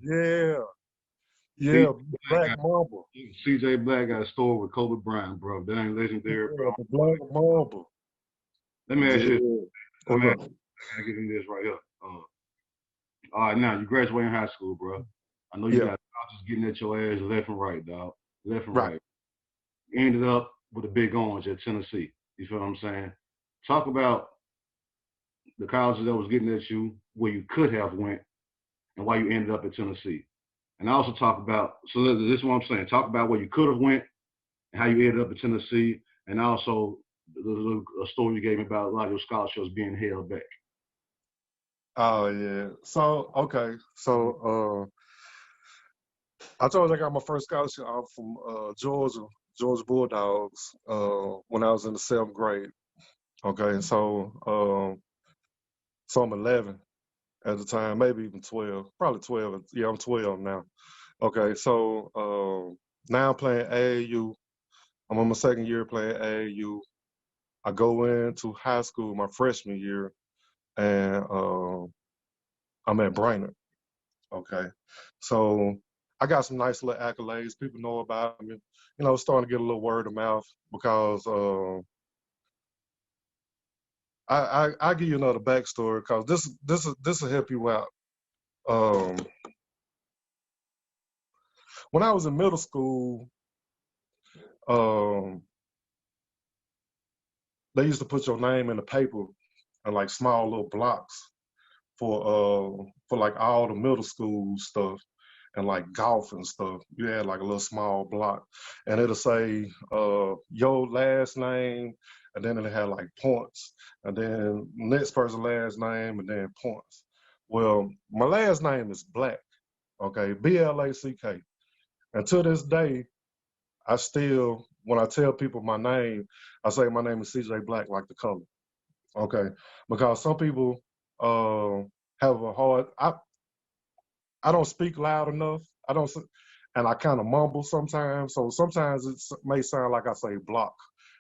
Yeah. Black Mamba. CJ Black got a story with Kobe Bryant, bro. That ain't legendary, bro. The Black Mamba. Let me ask you. I get in this right here. All right, now you graduating high school, bro. I know you got just getting at your ass left and right, dog. Left and right. You ended up with a big orange at Tennessee. You feel what I'm saying? Talk about the colleges that was getting at you, where you could have went, and why you ended up at Tennessee. And I also talk about, so this is what I'm saying, talk about where you could have went and how you ended up at Tennessee, and also a story you gave me about a lot of your scholarships being held back. Oh, yeah. So, okay. So, I told you I got my first scholarship out from Georgia Bulldogs when I was in the 7th grade. Okay, so I'm 11 at the time, maybe even 12, probably 12. Yeah, I'm 12 now. Okay, so now I'm playing AAU. I'm on my 2nd year playing AAU. I go into high school my freshman year, and I'm at Brainerd. Okay, so I got some nice little accolades. People know about me. You know, starting to get a little word of mouth because I'll give you another backstory because this will help you out. When I was in middle school, they used to put your name in the paper in like small little blocks for like all the middle school stuff and like golf and stuff. You had like a little small block, and it'll say your last name, and then it had like points, and then next person's last name, and then points. Well, my last name is Black, Okay, Black. And to this day, I still, when I tell people my name, I say my name is CJ Black, like the color. Okay, because some people have a hard. I don't speak loud enough. I don't, and I kind of mumble sometimes. So sometimes it may sound like I say block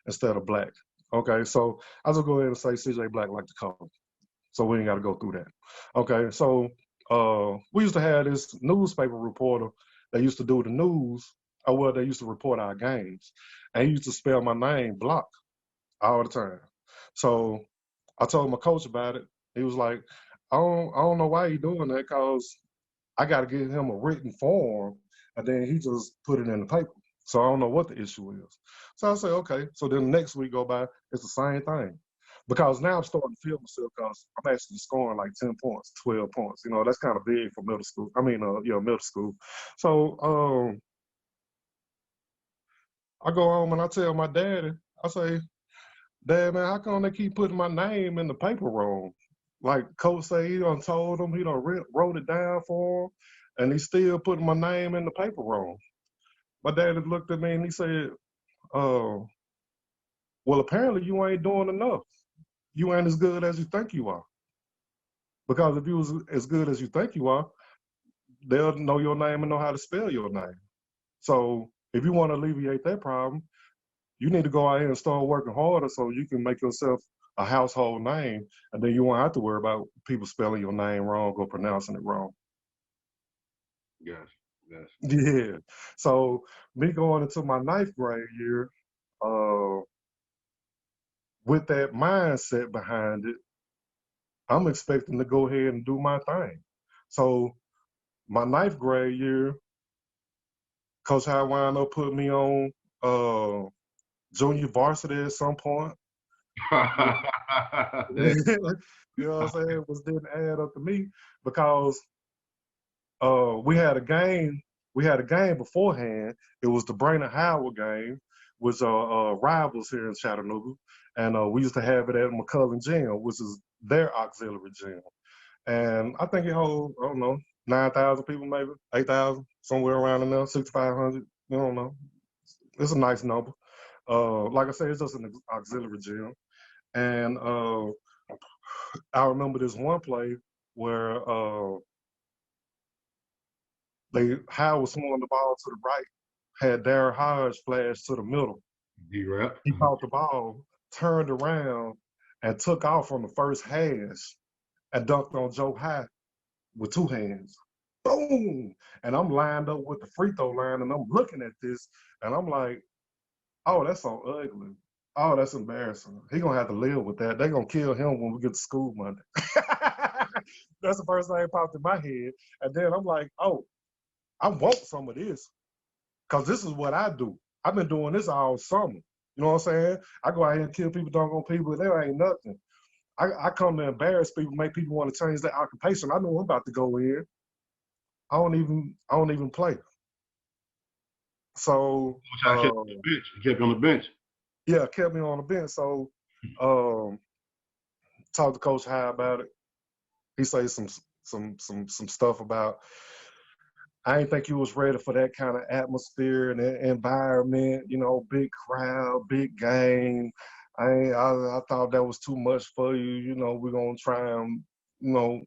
instead of black. Okay, so I just go ahead and say CJ Black, like the color. So we ain't got to go through that. Okay, so we used to have this newspaper reporter that used to do the news, or well, they used to report our games, and he used to spell my name Block all the time. So I told my coach about it. He was like, I don't know why he doing that, cause I got to give him a written form, and then he just put it in the paper. So I don't know what the issue is. So I say, okay. So then the next week go by, it's the same thing. Because now I'm starting to feel myself because I'm actually scoring like 10 points, 12 points. You know, that's kind of big for middle school. I mean, middle school. So I go home and I tell my daddy, I say, Dad, man, how come they keep putting my name in the paper wrong? Like Coach say he done told him, he done wrote it down for him, and he still putting my name in the paper wrong. My daddy looked at me and he said, well, apparently you ain't doing enough. You ain't as good as you think you are. Because if you was as good as you think you are, they'll know your name and know how to spell your name. So if you want to alleviate that problem, you need to go out here and start working harder so you can make yourself a household name, and then you won't have to worry about people spelling your name wrong or pronouncing it wrong. Yes, yes. Yeah. So me going into my 9th grade year, uh, with that mindset behind it, I'm expecting to go ahead and do my thing. So my 9th grade year, Coach Howard wound up putting me on junior varsity at some point. You know what I'm saying? Which didn't add up to me because we had a game. We had a game beforehand. It was the Brainerd Howard game, which are rivals here in Chattanooga, and we used to have it at McCullen Gym, which is their auxiliary gym. And I think it holds, I don't know, 9,000 people, maybe 8,000, somewhere around in there, 6,500. You don't know. It's a nice number. Like I said, it's just an auxiliary gym. And I remember this one play where Howard swung the ball to the right, had Darren Hodge flash to the middle. D-Rap. He caught the ball, turned around, and took off on the first hash and dunked on Joe High with 2 hands. Boom! And I'm lined up with the free throw line, and I'm looking at this, and I'm like, oh, that's so ugly. Oh, that's embarrassing. He gonna have to live with that. They gonna kill him when we get to school Monday. That's the first thing that popped in my head. And then I'm like, oh, I want some of this. Cause this is what I do. I've been doing this all summer. You know what I'm saying? I go out here and kill people, doggone people, there ain't nothing. I come to embarrass people, make people want to change their occupation. I know I'm about to go in. I don't even play. So I kept on the bench. He kept you on the bench. yeah, kept me on the bench. So talked to Coach High about it. He say some stuff about I didn't think you was ready for that kind of atmosphere and environment, you know, big crowd, big game. I thought that was too much for you. You know, we're gonna try and, you know,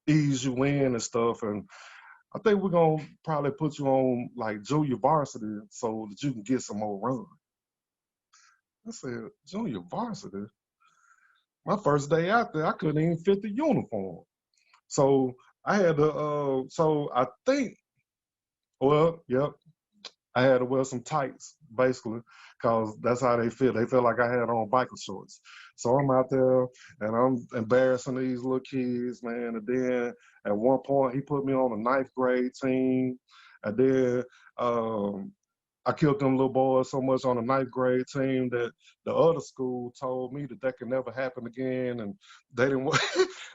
ease you in and stuff. And I think we're gonna probably put you on like junior varsity so that you can get some more run. I said, junior varsity? My first day out there, I couldn't even fit the uniform. So I had to so I think well, yep, I had to wear some tights, basically, because that's how they feel. They feel like I had on biker shorts. So I'm out there and I'm embarrassing these little kids, man. And then at one point, he put me on a 9th grade team. And then I killed them little boys so much on the 9th grade team that the other school told me that could never happen again. And they didn't want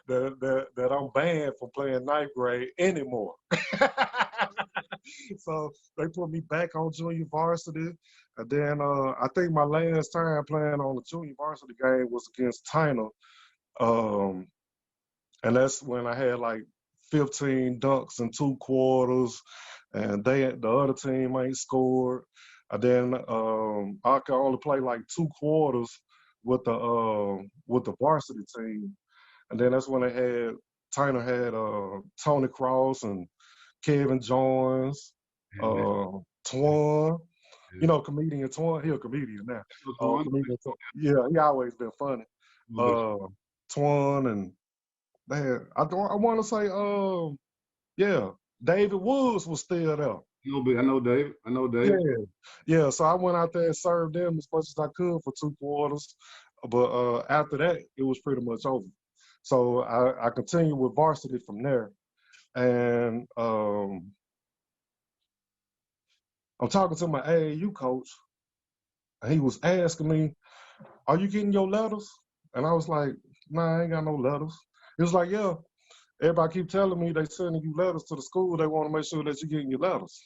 that I'm banned from playing 9th grade anymore. So they put me back on junior varsity. And then I think my last time playing on the junior varsity game was against Tyner. And that's when I had like 15 dunks in 2 quarters, and the other team ain't scored. And then I could only play like 2 quarters with the varsity team. And then that's when Tyner had Tony Cross and Kevin Jones, Twan, you know, comedian Twan. He a comedian now. Comedian Twan. Yeah, he always been funny. Twan and man, I want to say, yeah, David Woods was still there. I know Dave. Yeah. So I went out there and served them as much as I could for 2 quarters, but after that, it was pretty much over. So I continued with varsity from there, and I'm talking to my AAU coach, and he was asking me, "Are you getting your letters?" And I was like, "Nah, I ain't got no letters." He was like, "Yeah, everybody keep telling me they sending you letters to the school. They want to make sure that you're getting your letters."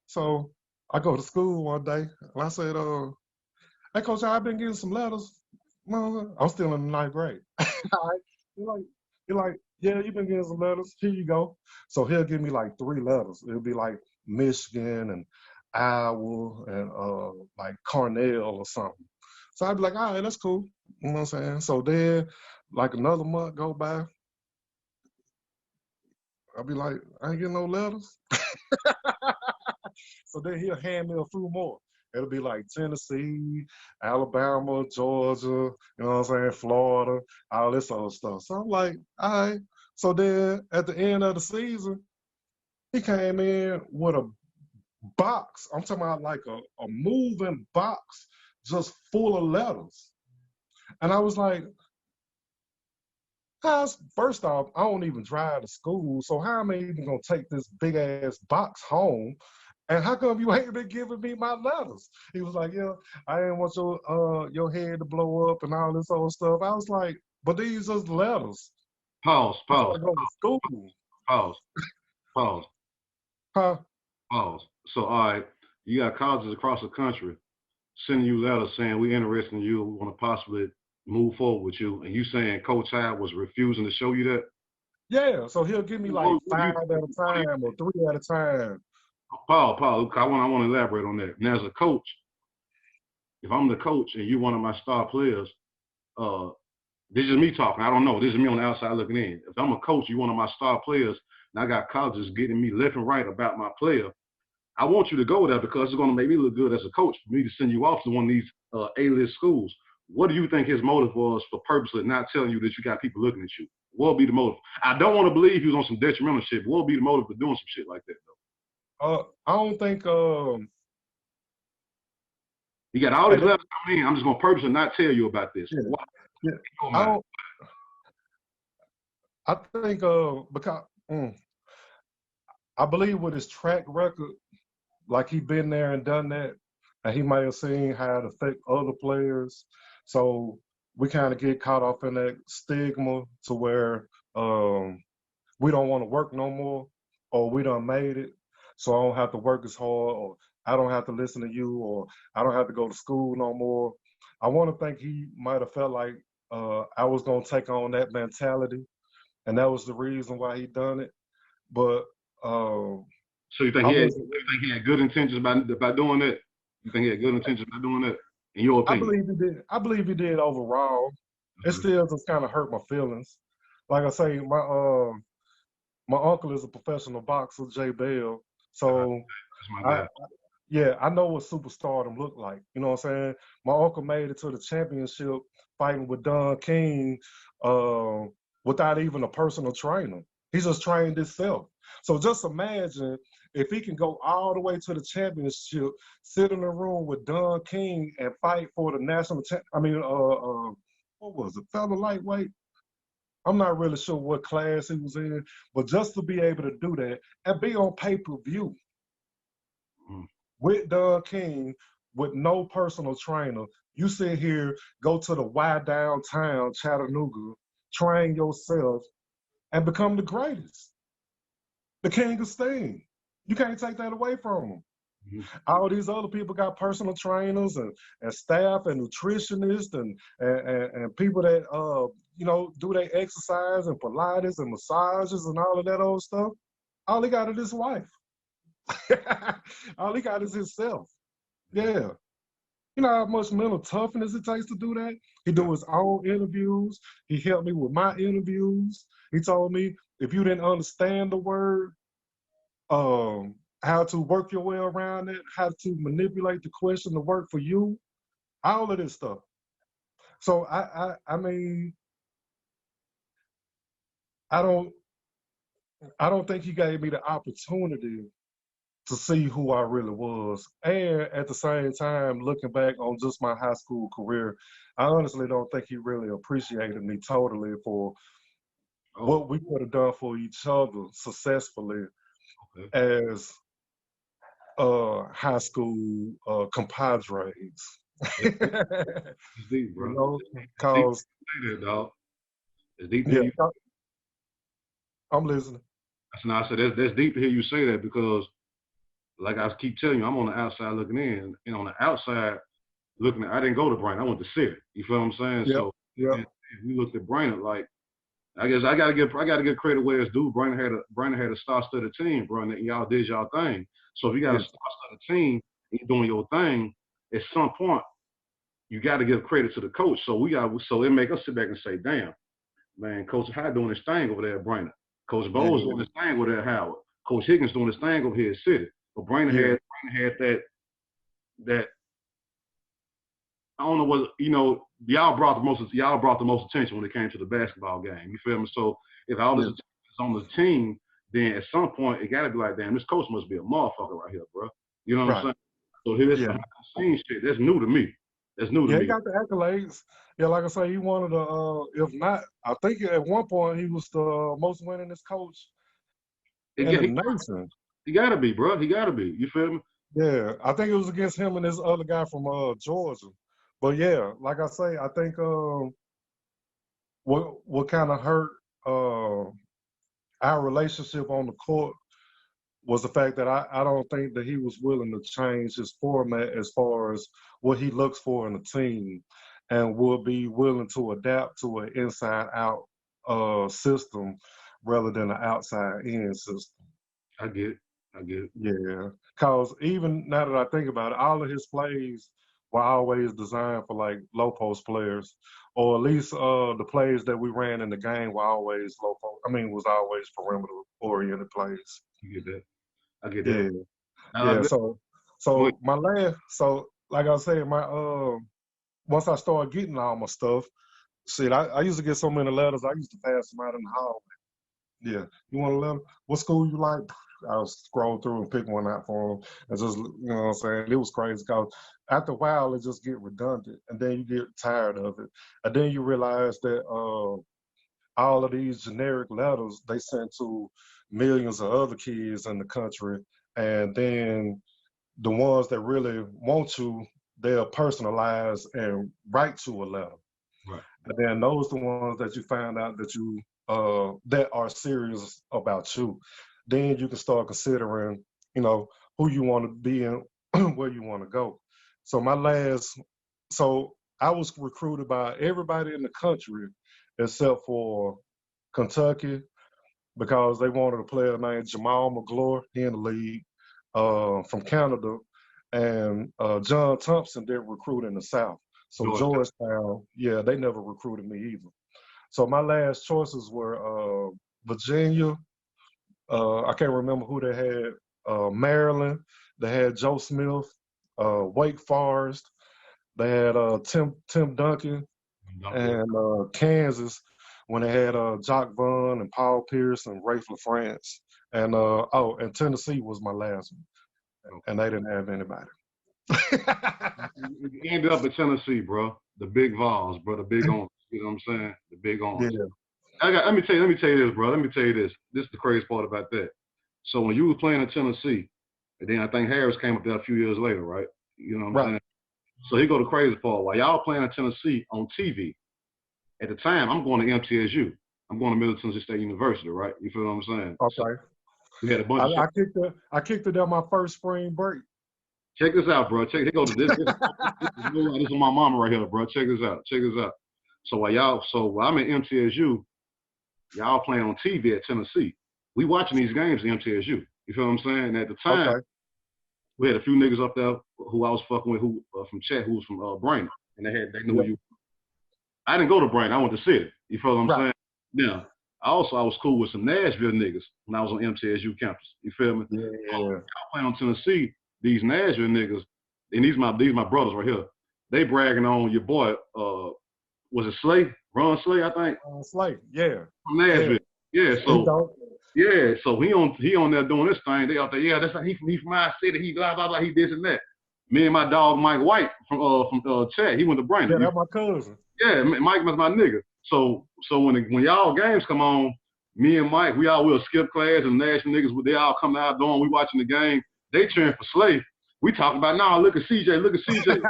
So I go to school one day, and I said, "Hey, coach, I've been getting some letters." No, I'm still in the 9th grade. You're like, "Yeah, you've been getting some letters. Here you go." So he'll give me like 3 letters. It'll be like Michigan and Iowa and like Cornell or something. So I'd be like, "All right, that's cool." You know what I'm saying? So then, like another month go by, I'll be like, "I ain't getting no letters." So then he'll hand me a few more. It'll be like Tennessee, Alabama, Georgia, you know what I'm saying, Florida, all this other stuff. So I'm like, all right. So then at the end of the season, he came in with a box. I'm talking about like a moving box just full of letters. And I was like, first off, I don't even drive to school, so how am I even gonna take this big ass box home? And how come you ain't been giving me my letters? He was like, "Yeah, I didn't want your head to blow up and all this other stuff." I was like, "But these are letters." Pause. I go to school. Pause. Huh? Pause. So, all right, you got colleges across the country sending you letters saying we're interested in you, we want to possibly move forward with you, and you saying Coach Hyde was refusing to show you that? Yeah, so he'll give me like 5 at a time or 3 at a time. Paul, I want to elaborate on that. Now, as a coach, if I'm the coach and you're one of my star players, this is me talking. I don't know. This is me on the outside looking in. If I'm a coach, you're one of my star players, and I got colleges getting me left and right about my player, I want you to go there because it's going to make me look good as a coach for me to send you off to one of these A-list schools. What do you think his motive was for purposely not telling you that you got people looking at you? What would be the motive? I don't want to believe he was on some detrimental shit, but what would be the motive for doing some shit like that, though? I don't think You got all these letters coming in. I'm just going to purposely not tell you about this. Yeah. I think because I believe with his track record, like he been there and done that, and he might have seen how it affect other players. So we kind of get caught up in that stigma to where we don't want to work no more, or we done made it, so I don't have to work as hard, or I don't have to listen to you, or I don't have to go to school no more. I want to think he might have felt like I was gonna take on that mentality, and that was the reason why he done it. But so you think he had good intentions by doing that? You think he had good intentions by doing that? In your opinion? I believe he did overall. It still just kind of hurt my feelings. Like I say, my uncle is a professional boxer, Jay Bell. So I know what superstardom look like. You know what I'm saying? My uncle made it to the championship fighting with Don King without even a personal trainer. He just trained himself. So just imagine if he can go all the way to the championship, sit in a room with Don King and fight for the national what was it, fellow lightweight? I'm not really sure what class he was in, but just to be able to do that and be on pay-per-view with Don King, with no personal trainer, you sit here, go to the Y downtown, Chattanooga, train yourself, and become the greatest. The king of steam. You can't take that away from him. Mhm. All these other people got personal trainers and staff and nutritionists and people that do their exercise and Pilates and massages and all of that old stuff. All he got is his wife. All he got is himself. Yeah. You know how much mental toughness it takes to do that? He do his own interviews. He helped me with my interviews. He told me if you didn't understand the word, how to work your way around it, how to manipulate the question to work for you, all of this stuff. So I mean, I don't think he gave me the opportunity to see who I really was. And at the same time, looking back on just my high school career, I honestly don't think he really appreciated me totally for Oh, what we could have done for each other successfully okay. as high school compadres. It's deep, You it's deep, bro. know, It's deep cause to say that, dog. It's deep to hear yeah, you. I'm listening. I said that's deep to hear you say that because, like I keep telling you, I'm on the outside looking in, and on the outside looking at, I didn't go to Brainerd. I went to City. You feel what I'm saying? Yep, So yep, and we looked at Brainerd like I guess I gotta give credit where it's due. Brainerd had a star-studded team, bro, and y'all did y'all thing. So if you got a yeah, star-studded team and you're doing your thing, at some point you got to give credit to the coach. So it make us sit back and say, damn, man, Coach High doing his thing over there at Brainerd. Coach Vols yeah, doing his thing over there at Howard. Coach Higgins doing his thing over here at City. But yeah, Brainerd had that I don't know what y'all brought the most attention when it came to the basketball game. You feel me? So if all this yeah, attention is on the team, then at some point it gotta be like, damn, this coach must be a motherfucker right here, bro. You know what I'm right, saying? So here's yeah. behind the scenes shit. That's new to me. That's new to Yeah, he me. got the accolades. Yeah, like I say, he one of the, if not, I think at one point he was the most winningest coach in the He, nation. he gotta be, bro. He gotta be. You feel me? Yeah, I think it was against him and this other guy from Georgia. But yeah, like I say, I think what kind of hurt our relationship on the court was the fact that I don't think that he was willing to change his format as far as what he looks for in a team and would be willing to adapt to an inside out system rather than an outside in system. I get it. I get it. Yeah, because even now that I think about it, all of his plays were always designed for like low post players, or at least the plays that we ran in the game were always low post. I mean, was always perimeter oriented plays. You get that. I get that. Yeah, Uh, yeah. go So my last, so like I said, my once I started getting all my stuff, shit, I used to get so many letters, I used to pass them out in the hallway. Yeah. You want a letter? What school you like? I was scroll through and pick one out for them. And just, you know what I'm saying? It was crazy because after a while, it just get redundant. And then you get tired of it. And then you realize that all of these generic letters, they sent to millions of other kids in the country. And then the ones that really want you, they'll personalize and write you a letter. right. And then those the ones that you find out that you that are serious about you. Then you can start considering, who you want to be and where you want to go. So so I was recruited by everybody in the country except for Kentucky because they wanted a player named Jamal McGlure, he in the league, from Canada, and John Thompson didn't recruit in the South. So Georgetown. Georgetown, yeah, they never recruited me either. So my last choices were Virginia. I can't remember who they had. Maryland. They had Joe Smith. Wake Forest. They had Tim Duncan Yeah. and Kansas when they had Jock Vaughn and Paul Pierce and Rafe LaFrance. And and Tennessee was my last one, Okay. and they didn't have anybody. You ended up in Tennessee, bro. The big Vols, bro. The big owners. You know what I'm saying? The big owners. Yeah, Let me tell you this, bro. Let me tell you this. This is the crazy part about that. So when you were playing in Tennessee, and then I think Harris came up there a few years later, right? You know what I'm right. saying? So he go the crazy part. While y'all playing in Tennessee on TV, at the time I'm going to MTSU. I'm going to Middle Tennessee State University, right? You feel what I'm saying? So Okay. we had a bunch I, of shit. I kicked it. I kicked it at my first spring break. Check this out, bro. Check. Here goes this. This is my mama right here, bro. Check this out. Check this out. So while I'm at MTSU, y'all playing on TV at Tennessee. We watching these games at MTSU. You feel what I'm saying? And at the time, Okay. we had a few niggas up there who I was fucking with, who from Chat, who was from Brainerd, and they knew who you. I didn't go to Brainerd. I went to City. You feel what I'm saying? Now, I was cool with some Nashville niggas when I was on MTSU campus. You feel me? Yeah. Y'all playing on Tennessee. These Nashville niggas, and these my brothers right here. They bragging on your boy. Was it Slay? Ron Slay, I think. Slay, yeah. From Nashville. Yeah. So he on there doing this thing. They out there. Yeah, that's he from my city. He blah blah blah. He this and that. Me and my dog Mike White from Chad. He went to Brainerd. Yeah, that's my cousin. Yeah, Mike was my nigga. So when y'all games come on, me and Mike, we all will skip class and national niggas. They all come out doing. We watching the game. They cheering for Slay. We talking about, nah, look at CJ, look at CJ.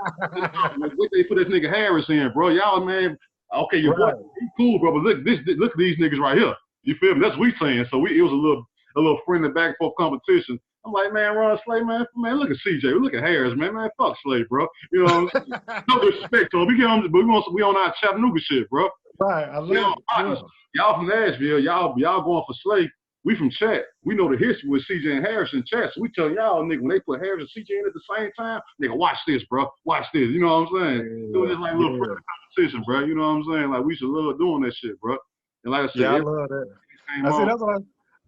What they put this nigga Harris in, bro? Y'all, man, okay, your boy, he cool, bro, but look at these niggas right here. You feel me? That's what we saying. So it was a little friendly back and forth competition. I'm like, man, Ron Slay, man, look at CJ, look at Harris, man, fuck Slay, bro. You know, no disrespect to him. We on our Chattanooga shit, bro. Right, I love it. Y'all from Nashville, y'all going for Slay. We from Chat. We know the history with CJ and Harris in Chat. So we tell y'all, nigga, when they put Harris and CJ in at the same time, nigga, watch this, bro. Watch this. You know what I'm saying? Doing this like a little friendly competition, bro. You know what I'm saying? Like, we should love doing that shit, bro. And like I said, I love that. That's what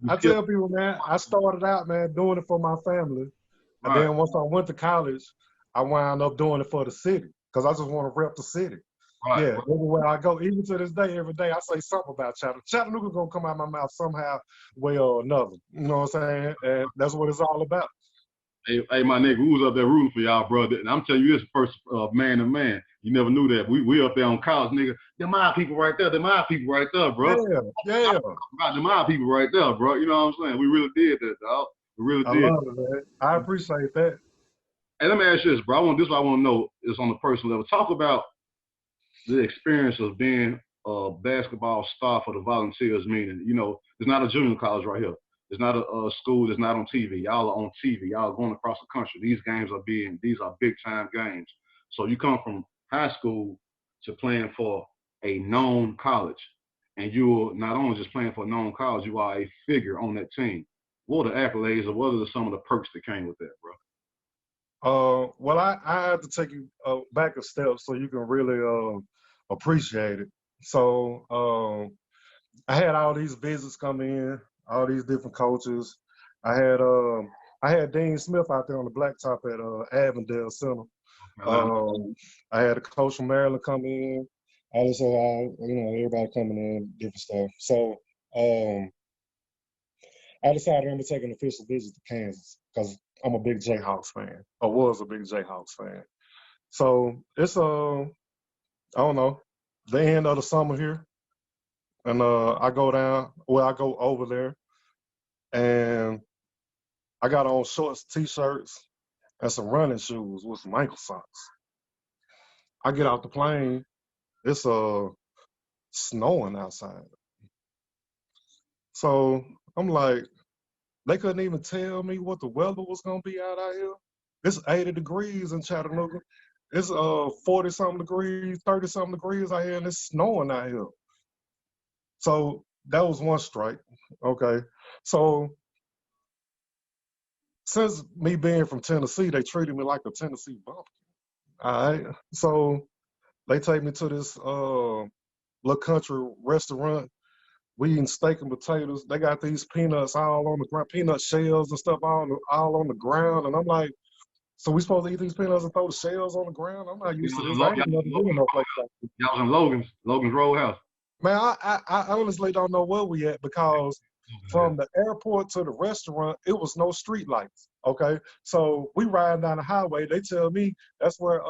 I tell people, man. I started out, man, doing it for my family. And then once I went to college, I wound up doing it for the city because I just want to rep the city. Yeah, everywhere I go, even to this day, every day I say something about Chattanooga. Chattanooga gonna come out of my mouth somehow, way or another. You know what I'm saying? And that's what it's all about. Hey, my nigga, we was up there rooting for y'all, brother. And I'm telling you this first, man to man. You never knew that. We up there on college, nigga. Them my people right there. Them my people right there, bro. Yeah. About them my people right there, bro. You know what I'm saying? We really did that, dog. We really did. I love it, man. I appreciate that. Hey, let me ask you this, bro. This is what I want to know is on the personal level. Talk about the experience of being a basketball star for the Volunteers, meaning, you know, it's not a junior college right here. It's not a school that's not on TV. Y'all are on TV. Y'all are going across the country. These are big time games. So you come from high school to playing for a known college. And you're not only just playing for a known college, you are a figure on that team. What are the accolades or what are some of the perks that came with that, bro? Well, I have to take you back a step so you can really appreciate it. So I had all these visits come in, all these different coaches. I had Dean Smith out there on the blacktop at Avondale Center. I had a coach from Maryland come in. Everybody coming in, different stuff. So I decided I'm gonna take an official visit to Kansas because I'm a big Jayhawks fan. I was a big Jayhawks fan. So it's I don't know, the end of the summer here. And I go over there and I got on shorts, t-shirts, and some running shoes with some ankle socks. I get off the plane, it's snowing outside. So I'm like, they couldn't even tell me what the weather was gonna be out here. It's 80 degrees in Chattanooga. It's 40-something degrees, 30-something degrees out here, and it's snowing out here. So that was one strike. Okay. So since me being from Tennessee, they treated me like a Tennessee bumpkin. All right. So they take me to this little country restaurant. We eating steak and potatoes. They got these peanuts all on the ground, peanut shells and stuff all on the ground. And I'm like, so we supposed to eat these peanuts and throw the shells on the ground? I'm not used to this. I ain't never been in no place like this. Y'all was in Logan's Roadhouse. Man, I honestly don't know where we at because from the airport to the restaurant, it was no street lights. Okay, so we riding down the highway. They tell me that's where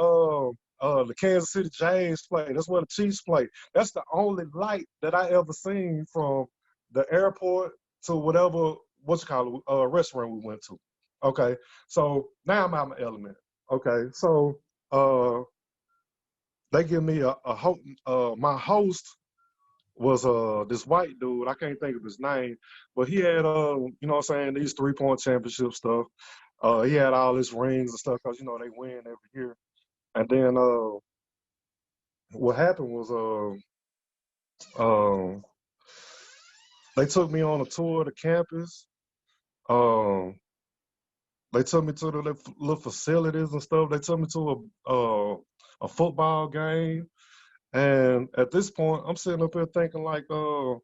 the Kansas City Jays play. That's where the Chiefs play. That's the only light that I ever seen from the airport to whatever restaurant we went to. Okay, so now I'm out of my element. Okay, so they give me my host was this white dude. I can't think of his name, but he had you know what I'm saying, these 3-point championship stuff. He had all his rings and stuff because, you know, they win every year. And then what happened was they took me on a tour of the campus. Um, they took me to the little facilities and stuff. They took me to a football game. And at this point, I'm sitting up here thinking like, when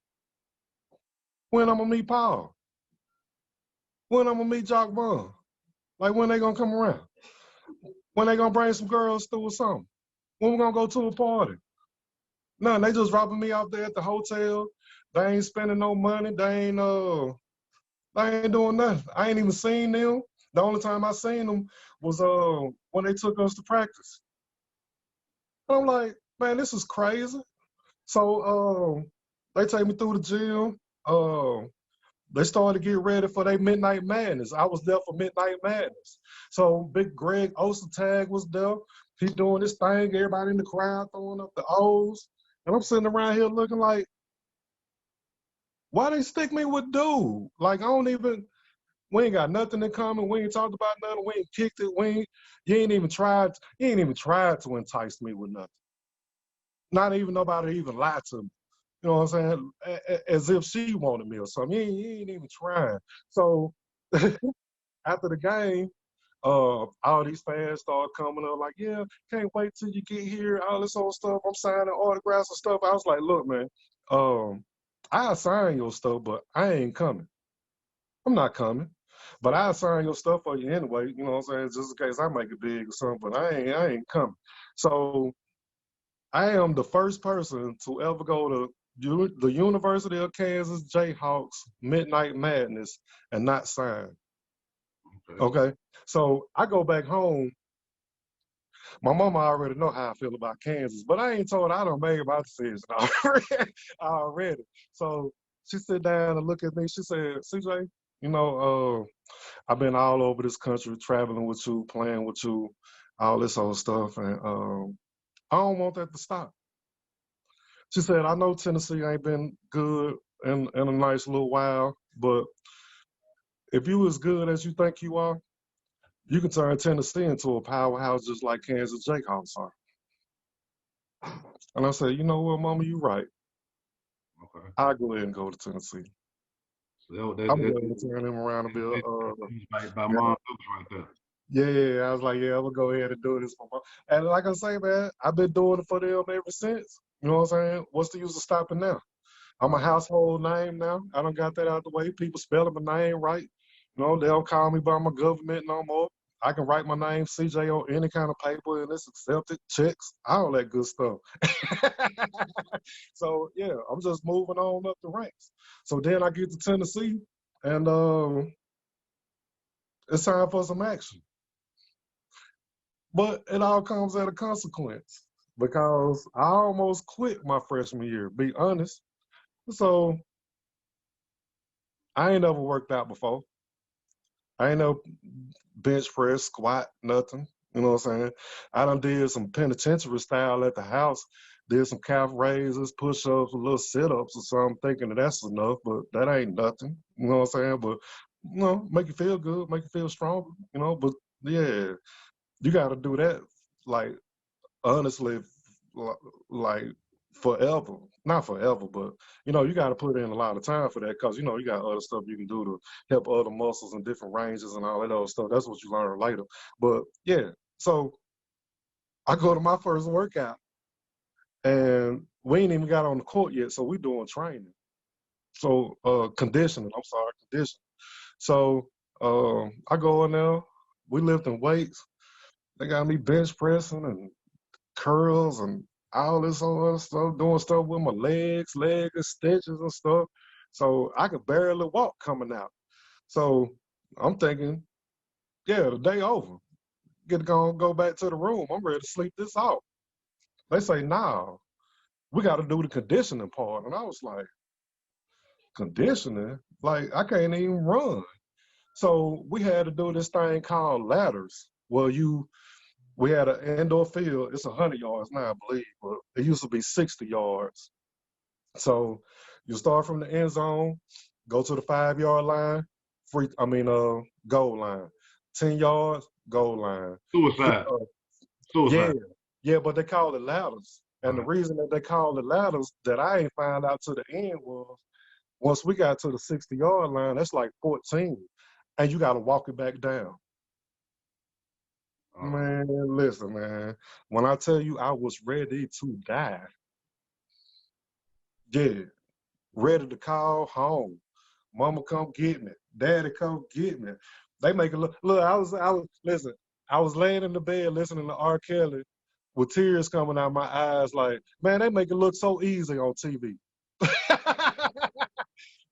I'm gonna meet Paul? When I'm gonna meet Jock Bond? Like, when they gonna come around? When they gonna bring some girls through or something? When we gonna go to a party? None. They just dropping me out there at the hotel. They ain't spending no money. They ain't doing nothing. I ain't even seen them. The only time I seen them was when they took us to practice. And I'm like, man, this is crazy. So they take me through the gym. They started to get ready for their Midnight Madness. I was there for Midnight Madness. So Big Greg Ostertag was there. He's doing this thing, everybody in the crowd throwing up the O's. And I'm sitting around here looking like, why they stick me with dude? Like, we ain't got nothing in common. We ain't talked about nothing. We ain't kicked it. You ain't even tried to entice me with nothing. Not even nobody even lied to me. You know what I'm saying? As if she wanted me or something. You ain't even trying. So after the game, all these fans started coming up like, yeah, can't wait till you get here, all this old stuff. I'm signing autographs and stuff. I was like, look, man, I'll sign your stuff, but I ain't coming. I'm not coming. But I'll sign your stuff for you anyway, you know what I'm saying, just in case I make it big or something, but I ain't coming. So I am the first person to ever go to the University of Kansas Jayhawks Midnight Madness and not sign. Okay. So I go back home. My mama already know how I feel about Kansas, but I ain't told her I done made my decision already. So she sit down and look at me. She said, CJ, you know, I've been all over this country traveling with you, playing with you, all this old stuff. And I don't want that to stop. She said, I know Tennessee ain't been good in a nice little while, but if you as good as you think you are, you can turn Tennessee into a powerhouse just like Kansas Jayhawks are. And I said, you know what, Mama, you right. Okay. I'll go ahead and go to Tennessee. So I'm going to turn him around a bit. by mom right there. Yeah, I was like, yeah, I'm gonna go ahead and do this for mom. And like I say, man, I've been doing it for them ever since. You know what I'm saying? What's the use of stopping now? I'm a household name now. I done got that out the way. People spelling my name right. You know, they don't call me by my government no more. I can write my name CJ on any kind of paper and it's accepted, checks, all that good stuff. So yeah, I'm just moving on up the ranks. So then I get to Tennessee and it's time for some action. But it all comes at a consequence because I almost quit my freshman year, be honest. So I ain't never worked out before. I ain't no bench press, squat, nothing. You know what I'm saying? I done did some penitentiary style at the house, did some calf raises, push-ups, a little sit-ups or something, thinking that that's enough, but that ain't nothing. You know what I'm saying? But, you know, make you feel good, make you feel stronger, you know? But, yeah, you got to do that, like, honestly, like, forever. Not forever, but you know, you got to put in a lot of time for that because you know you got other stuff you can do to help other muscles and different ranges and all that other stuff. That's what you learn later. But yeah, so I go to my first workout and we ain't even got on the court yet, so we doing training. So conditioning. I'm sorry, conditioning. So I go in there. We lifting weights. They got me bench pressing and curls and all this other stuff, doing stuff with my leg extensions and stuff. So I could barely walk coming out. So I'm thinking, yeah, the day over. Get to go back to the room. I'm ready to sleep this off. They say, nah, we got to do the conditioning part. And I was like, conditioning? Like, I can't even run. So we had to do this thing called ladders. Well, we had an indoor field. It's 100 yards now, I believe, but it used to be 60 yards. So you start from the end zone, go to the 5-yard line, goal line. 10 yards, goal line. Suicide. Uh, yeah, Suicide. yeah, but they call it ladders. All And the right. reason that they call it ladders that I ain't found out to the end was once we got to the 60-yard line, that's like 14. And you got to walk it back down. Man, listen, man. When I tell you I was ready to die, yeah, ready to call home. Mama come get me. Daddy come get me. They make it look, listen, I was laying in the bed listening to R. Kelly with tears coming out my eyes like, man, they make it look so easy on TV.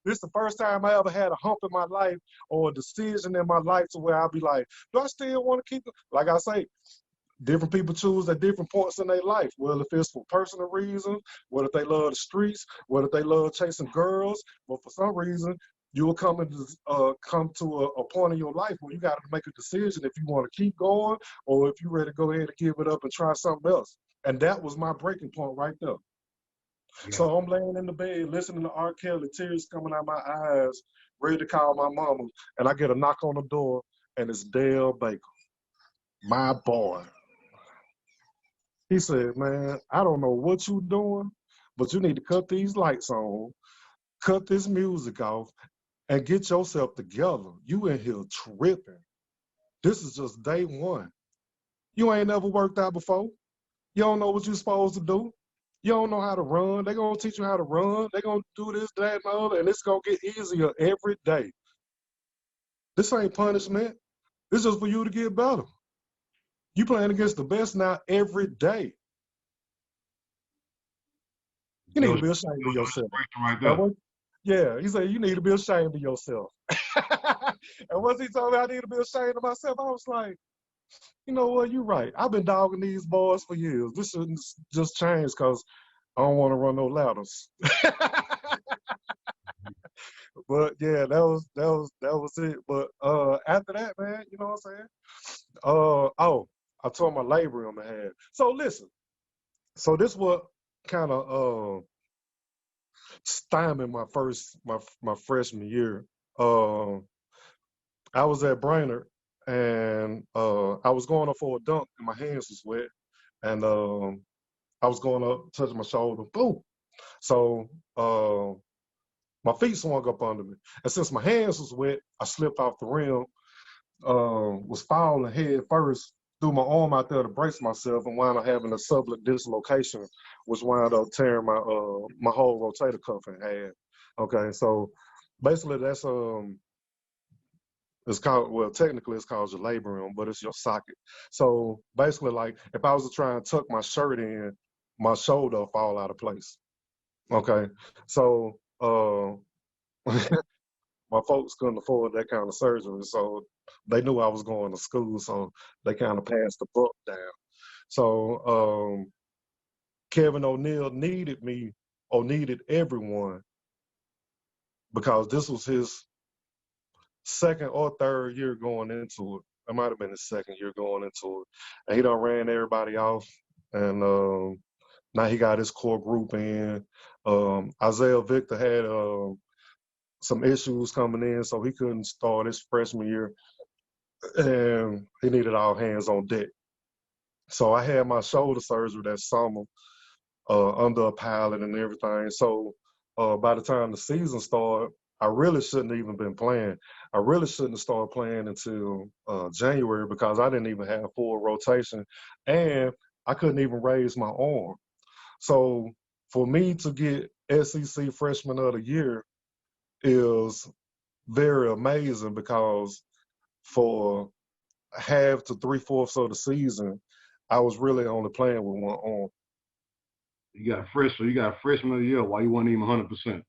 This is the first time I ever had a hump in my life or a decision in my life to where I'll be like, do I still want to keep it? Like I say, different people choose at different points in their life. Well, if it's for personal reasons, what if they love the streets, what if they love chasing girls, but for some reason, you will come to a point in your life where you got to make a decision if you want to keep going or if you're ready to go ahead and give it up and try something else. And that was my breaking point right there. Yeah. So I'm laying in the bed listening to R. Kelly, tears coming out my eyes, ready to call my mama, and I get a knock on the door, and it's Dale Baker, my boy. He said, man, I don't know what you doing, but you need to cut these lights on, cut this music off, and get yourself together. You in here tripping. This is just day one. You ain't never worked out before. You don't know what you're supposed to do. You don't know how to run. They're going to teach you how to run. They're going to do this, that, and the other, and it's going to get easier every day. This ain't punishment. This is just for you to get better. You playing against the best now every day. You need to be ashamed of yourself. Right, yeah, he said, you need to be ashamed of yourself. And once he told me I need to be ashamed of myself, I was like, you know what, you're right. I've been dogging these boys for years. This shouldn't just change because I don't want to run no ladders. But yeah, that was it. But after that, man, you know what I'm saying? I told my labor on the head. So listen, so this what kind of stymied my freshman year. I was at Brainerd and I was going up for a dunk and my hands was wet and I was going up, touching my shoulder, boom. So my feet swung up under me. And since my hands was wet, I slipped off the rim, was falling head first, threw my arm out there to brace myself and wound up having a sublet dislocation, which wound up tearing my my whole rotator cuff in half. Okay, so basically that's it's called, well, technically it's called your labrum, but it's your socket. So basically, like if I was to try and tuck my shirt in, my shoulder will fall out of place. Okay, so my folks couldn't afford that kind of surgery, so they knew I was going to school, so they kind of passed the buck down. So Kevin O'Neal needed me or needed everyone because this was his second or third year going into it. It might have been his second year going into it. And he done ran everybody off. And now he got his core group in. Isaiah Victor had some issues coming in, so he couldn't start his freshman year. And he needed all hands on deck. So I had my shoulder surgery that summer under a pilot and everything. So by the time the season started, I really shouldn't have even been playing. I really shouldn't have started playing until January because I didn't even have full rotation and I couldn't even raise my arm. So for me to get SEC Freshman of the Year is very amazing because for half to 3/4 of the season, I was really only playing with one arm. You got freshman of the year while you weren't even 100%.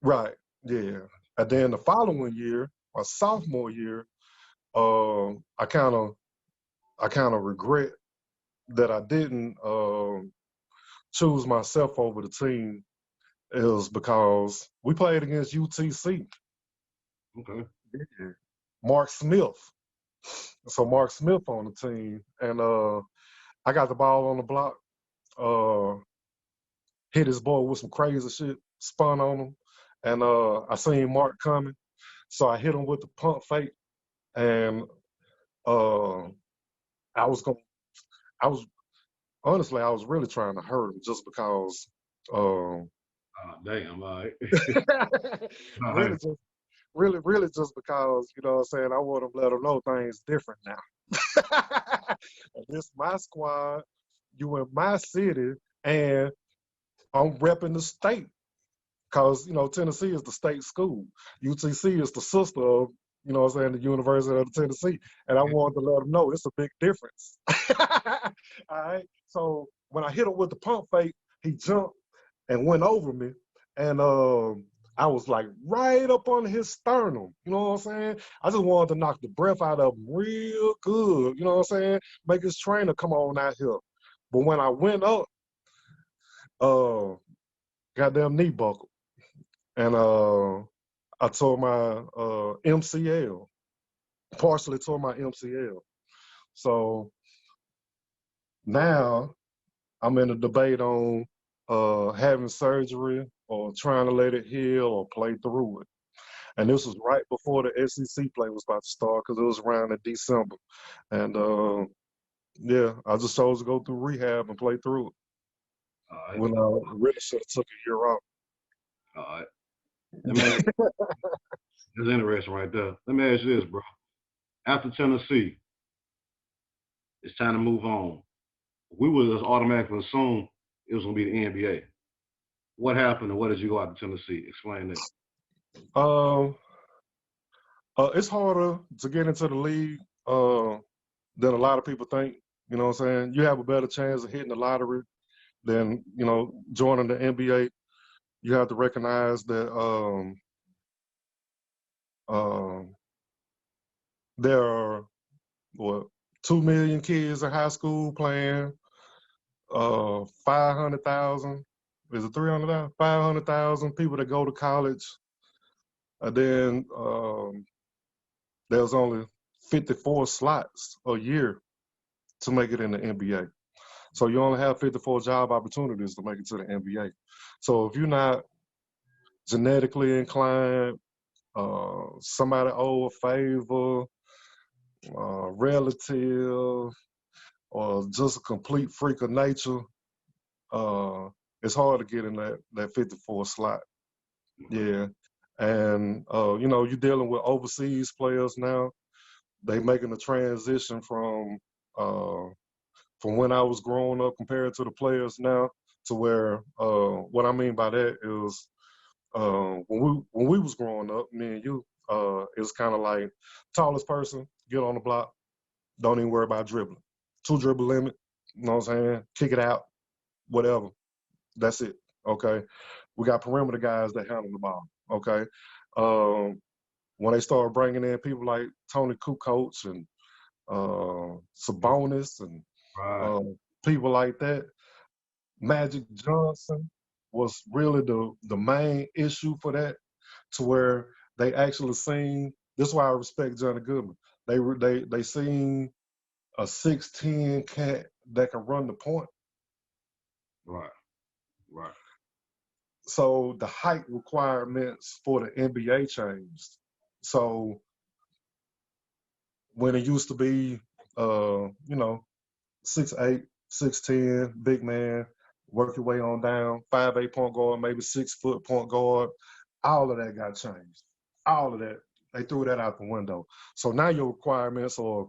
Right. Yeah. And then the following year, my sophomore year, I kind of regret that I didn't choose myself over the team. Is because we played against UTC. Okay. Yeah. Mark Smith. So Mark Smith on the team, and I got the ball on the block. Hit his boy with some crazy shit, spun on him, and I seen Mark coming, so I hit him with the pump fake, and uh, I was going. I was honestly, I was really trying to hurt him just because. Oh, damn, all right. All Really right. just, really just because, you know what I'm saying, I want to let them know things different now. This my squad, you in my city, and I'm repping the state. Because, you know, Tennessee is the state school. UTC is the sister of, you know what I'm saying, the University of Tennessee. And I wanted to let them know it's a big difference. All right. So when I hit him with the pump fake, he jumped and went over me. And I was like right up on his sternum. You know what I'm saying? I just wanted to knock the breath out of him real good. You know what I'm saying? Make his trainer come on out here. But when I went up, goddamn knee buckle. And I tore my MCL, partially tore my MCL. So now I'm in a debate on having surgery or trying to let it heal or play through it. And this was right before the SEC play was about to start because it was around in December. And yeah, I just chose to go through rehab and play through it All right. when I really should have took a year off. All right. Let me ask you, that's interesting right there. Let me ask you this, bro. After Tennessee, it's time to move on. We would just automatically assume it was going to be the NBA. What happened and what did you go out to Tennessee? Explain that. Um, it's harder to get into the league than a lot of people think. You know what I'm saying? You have a better chance of hitting the lottery than, you know, joining the NBA. You have to recognize that there are, what, 2 million kids in high school playing, 500,000, is it 300,000? 500,000 people that go to college. And then there's only 54 slots a year to make it in the NBA. So you only have 54 job opportunities to make it to the NBA. So if you're not genetically inclined, somebody owe a favor, relative, or just a complete freak of nature, it's hard to get in that 54 slot. Yeah. And, you know, you're dealing with overseas players now. They making the transition from when I was growing up compared to the players now to where, what I mean by that is, when we was growing up, me and you, it was kind of like tallest person, get on the block, don't even worry about dribbling. 2 dribble limit, you know what I'm saying? Kick it out, whatever. That's it. Okay. We got perimeter guys that handle the ball. Okay. When they start bringing in people like Tony Kukoc and Sabonis and Right. uh, people like that, Magic Johnson was really the main issue for that, to where they actually seen. This is why I respect Johnny Goodman. They seen a 6'10" cat that can run the point. Right. Right. So the height requirements for the NBA changed. So when it used to be, you know, 6'8", 6'10", big man, work your way on down, 5'8" point guard, maybe 6 foot point guard, all of that got changed. All of that. They threw that out the window. So now your requirements are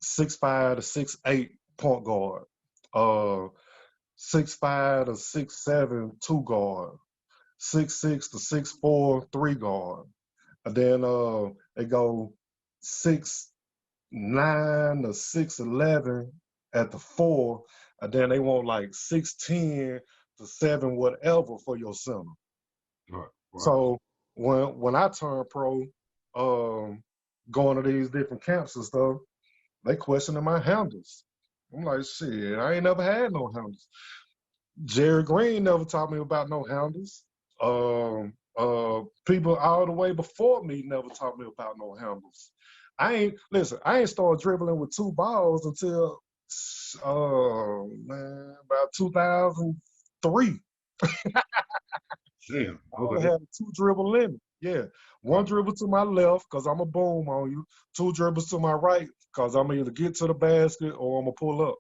6'5" to 6'8" point guard, 6'5" to 6'7" two guard, 6'6" to 6'4" three guard. And then they go 6'9" to 6'11" at the 4, and then they want like 6'10" to 7 whatever for your center. Right. Right. So when I turned pro, going to these different camps and stuff, they questioning my handles. I'm like, shit, I ain't never had no handles. Jerry Green never taught me about no handles. People all the way before me never taught me about no handles. I ain't started dribbling with 2 balls until about 2003. Damn. I only Okay. had a 2 dribble limit. Yeah. One dribble to my left, because I'm a boom on you. 2 dribbles to my right, because I'm either get to the basket or I'm going to pull up.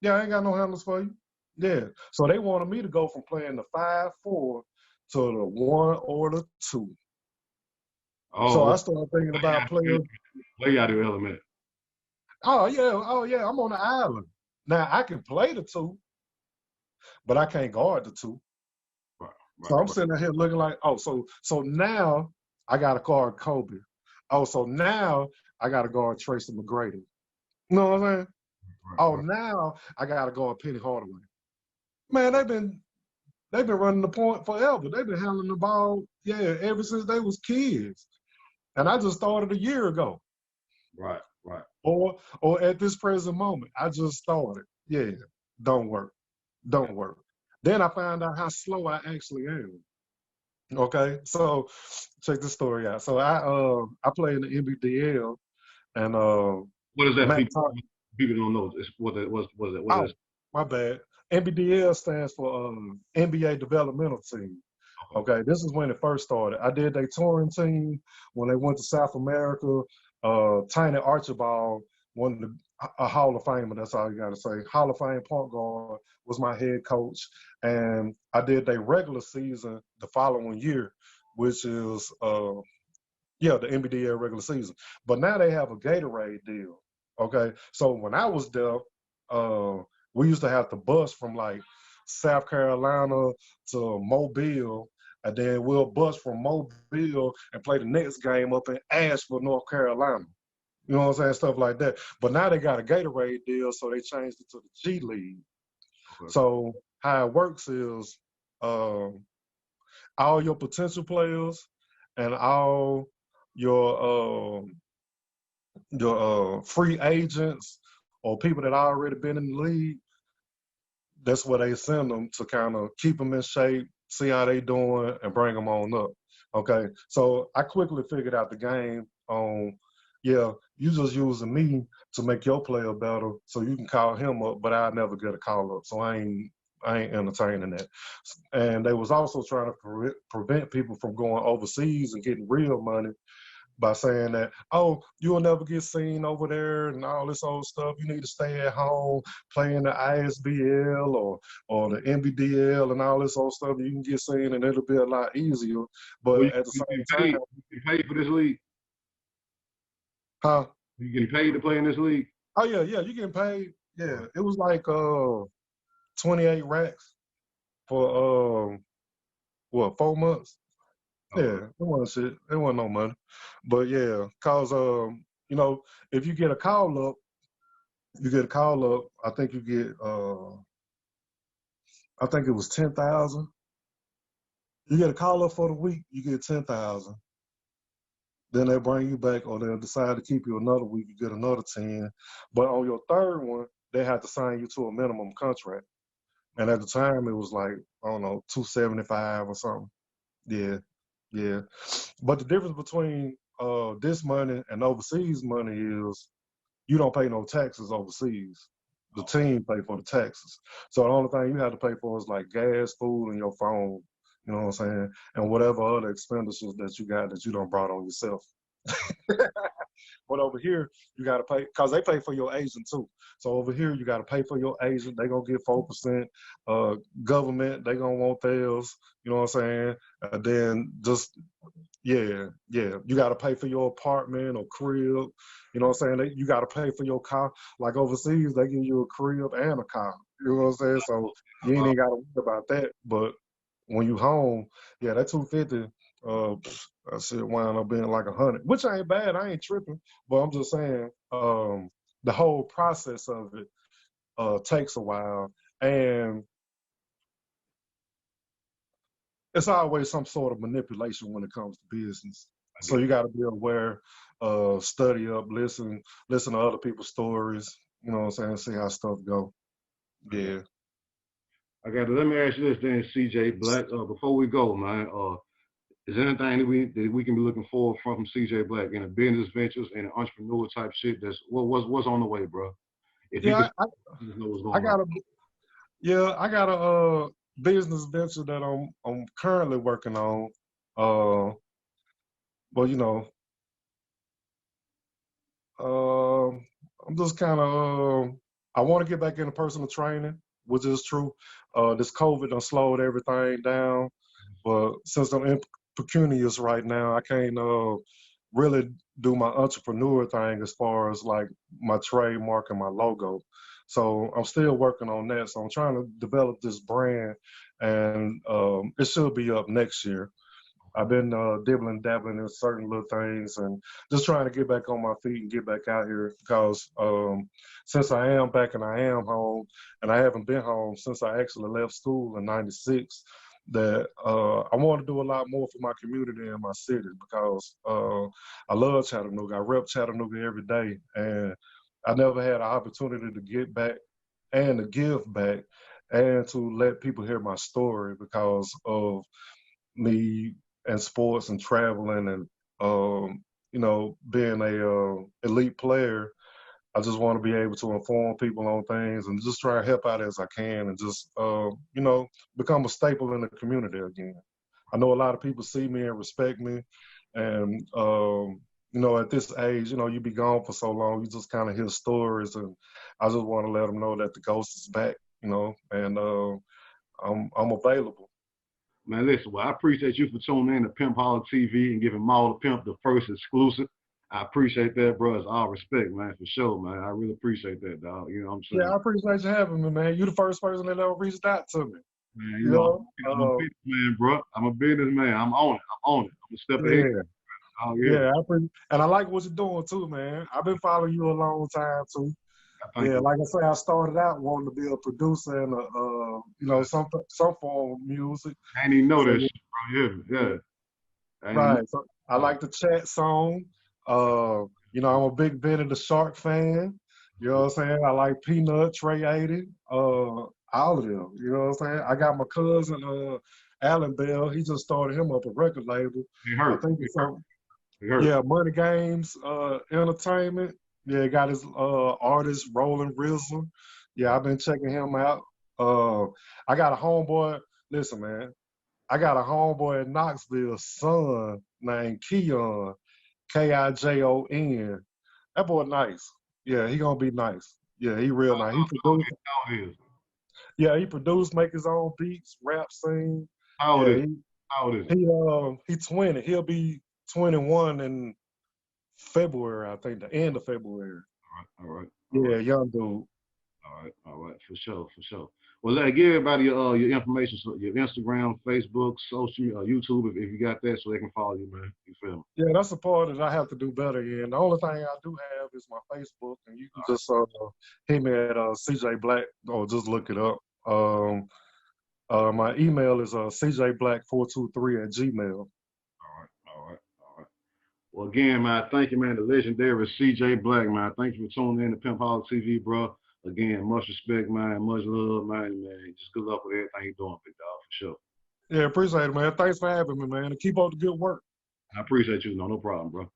Yeah, I ain't got no handles for you. Yeah. So they wanted me to go from playing the 5-4 to the 1 or the 2. So Oh, I started thinking about players. way out of your element. Oh yeah, I'm on the island. Now I can play the 2, but I can't guard the 2. Right, So I'm right. sitting here looking like, oh, so now I got to guard Kobe. Oh, so now I got to guard Tracy McGrady. You know what I'm saying? Oh, Right. now I got to guard Penny Hardaway. Man, they've been running the point forever. They've been handling the ball, yeah, ever since they was kids. And I just started a year ago. Right, right. Or at this present moment, I just started. Yeah, don't work. Don't work. Then I found out how slow I actually am. Okay, so check this story out. So I play in the NBDL and What is that? Matt People don't know. It's what it was. What is it? What oh is? my bad. NBDL stands for NBA Developmental Team. Okay. Okay, this is when it first started. I did their touring team when they went to South America. Tiny Archibald, a Hall of Famer, that's all you got to say. Hall of Fame point guard was my head coach. And I did their regular season the following year, which is, the NBDL regular season. But now they have a Gatorade deal. Okay, so when I was there, we used to have to bus from like South Carolina to Mobile, and then we'll bus from Mobile and play the next game up in Asheville, North Carolina. You know what I'm saying? Stuff like that. But now they got a Gatorade deal, so they changed it to the G League. Okay. So how it works is all your potential players and all your free agents or people that already been in the league, that's where they send them to kind of keep them in shape, see how they doing, and bring them on up. Okay, so I quickly figured out the game on, you just using me to make your player better, so you can call him up, but I never get a call up, so I ain't entertaining that. And they was also trying to prevent people from going overseas and getting real money by saying that, oh, you'll never get seen over there and all this old stuff. You need to stay at home, play in the ISBL or the NBDL and all this old stuff. You can get seen and it'll be a lot easier. Well, But at the same time, you paid for this league. huh? You getting paid to play in this league? Oh yeah, you getting paid. Yeah, it was like 28 racks for 4 months. Okay. Yeah, it wasn't shit. It wasn't no money. But yeah, cause if you get a call up, I think you get I think it was 10,000. You get a call up for the week, you get 10,000. Then they bring you back, or they'll decide to keep you another week, you get another 10. But on your third one, they have to sign you to a minimum contract. And at the time it was like, I don't know, 275 or something. Yeah. Yeah. But the difference between this money and overseas money is you don't pay no taxes overseas. The team pay for the taxes. So the only thing you have to pay for is like gas, food, and your phone. You know what I'm saying? And whatever other expenditures that you got that you don't brought on yourself. But over here, you got to pay because they pay for your agent too. So over here, you got to pay for your agent. They gonna get 4%. Government, they gonna want theirs. You know what I'm saying? And then just yeah. You got to pay for your apartment or crib. You know what I'm saying? You got to pay for your car. Like overseas, they give you a crib and a car. You know what I'm saying? So you ain't even got to worry about that. But when you home, yeah, that 250, that shit wound up being like 100, which ain't bad. I ain't tripping. But I'm just saying, the whole process of it takes a while, and it's always some sort of manipulation when it comes to business. I So get you it. got to be aware, study up, listen to other people's stories. You know what I'm saying? See how stuff go. Yeah. I got it. Let me ask you this then, CJ Black. Before we go, man, is there anything that we can be looking forward from CJ Black in the business ventures and entrepreneur type shit? What's on the way, bro? If you could Yeah, just know what's I going on. got a business venture that I'm currently working on. But you know, I'm just kind of, I want to get back into personal training, which is true. This COVID done slowed everything down. But since I'm impecunious right now, I can't really do my entrepreneur thing as far as like my trademark and my logo. So I'm still working on that. So I'm trying to develop this brand, and it should be up next year. I've been dibbling, dabbling in certain little things and just trying to get back on my feet and get back out here because since I am back and I am home, and I haven't been home since I actually left school in '96, that I want to do a lot more for my community and my city because I love Chattanooga. I rep Chattanooga every day, and I never had an opportunity to get back and to give back and to let people hear my story because of me and sports and traveling and you know, being a elite player. I just want to be able to inform people on things and just try to help out as I can and just you know, become a staple in the community again. I know a lot of people see me and respect me, and you know, at this age, you know, you be gone for so long, you just kind of hear stories, and I just want to let them know that the ghost is back, you know, and I'm available. Man, listen, well, I appreciate you for tuning in to Pimp Holler TV and giving Maul the Pimp the first exclusive. I appreciate that, bro. It's all respect, man, for sure, man. I really appreciate that, dog. You know what I'm Yeah, saying? I appreciate you having me, man. You the first person that ever reached out to me. Man, You you know, know, I'm a businessman, bro. I'm a businessman. I'm on it. I'm on it. I'm a step ahead. yeah, Oh, yeah. yeah. And I like what you're doing too, man. I've been following you a long time too. Thank Yeah, you. like I say, I started out wanting to be a producer and you know, some form of music. I didn't even know So that shit, bro. Yeah, yeah. I didn't know. right, so I like the chat song. You know, I'm a big Benny the Shark fan. You know what I'm saying? I like Peanut, Trey 80, all of them. You know what I'm saying? I got my cousin, Alan Bell. He just started him up a record label. It I hurt. think It it's hurt. some, It hurt. yeah, Money Games, Entertainment. Yeah, he got his artist Rolling RZA. Yeah, I've been checking him out. I got a homeboy. Listen, man, I got a homeboy in Knoxville, son named Keon, Kijon. That boy nice. Yeah, he gonna be nice. Yeah, he real nice. He produced. How old is? Yeah, he produced, make his own beats, rap, sing. How old Yeah, is? How old is? he 20. He'll be 21 in February, I think, the end of February. All right. All right. Yeah, young dude. All right, for sure, for sure. Well, give everybody your information, so your Instagram, Facebook, social, YouTube, if you got that, so they can follow you, man. You feel me? Yeah, that's the part that I have to do better in. The only thing I do have is my Facebook, and you can just hit me at CJ Black or just look it up. My email is cjblack423@gmail. All right. Well, again, man, thank you, man. The legendary CJ Black, man. Thank you for tuning in to Pimp Holler TV, bro. Again, much respect, man. Much love, man. Just good luck with everything you're doing, big dog, for sure. Yeah, appreciate it, man. Thanks for having me, man. And keep up the good work. I appreciate you. No problem, bro.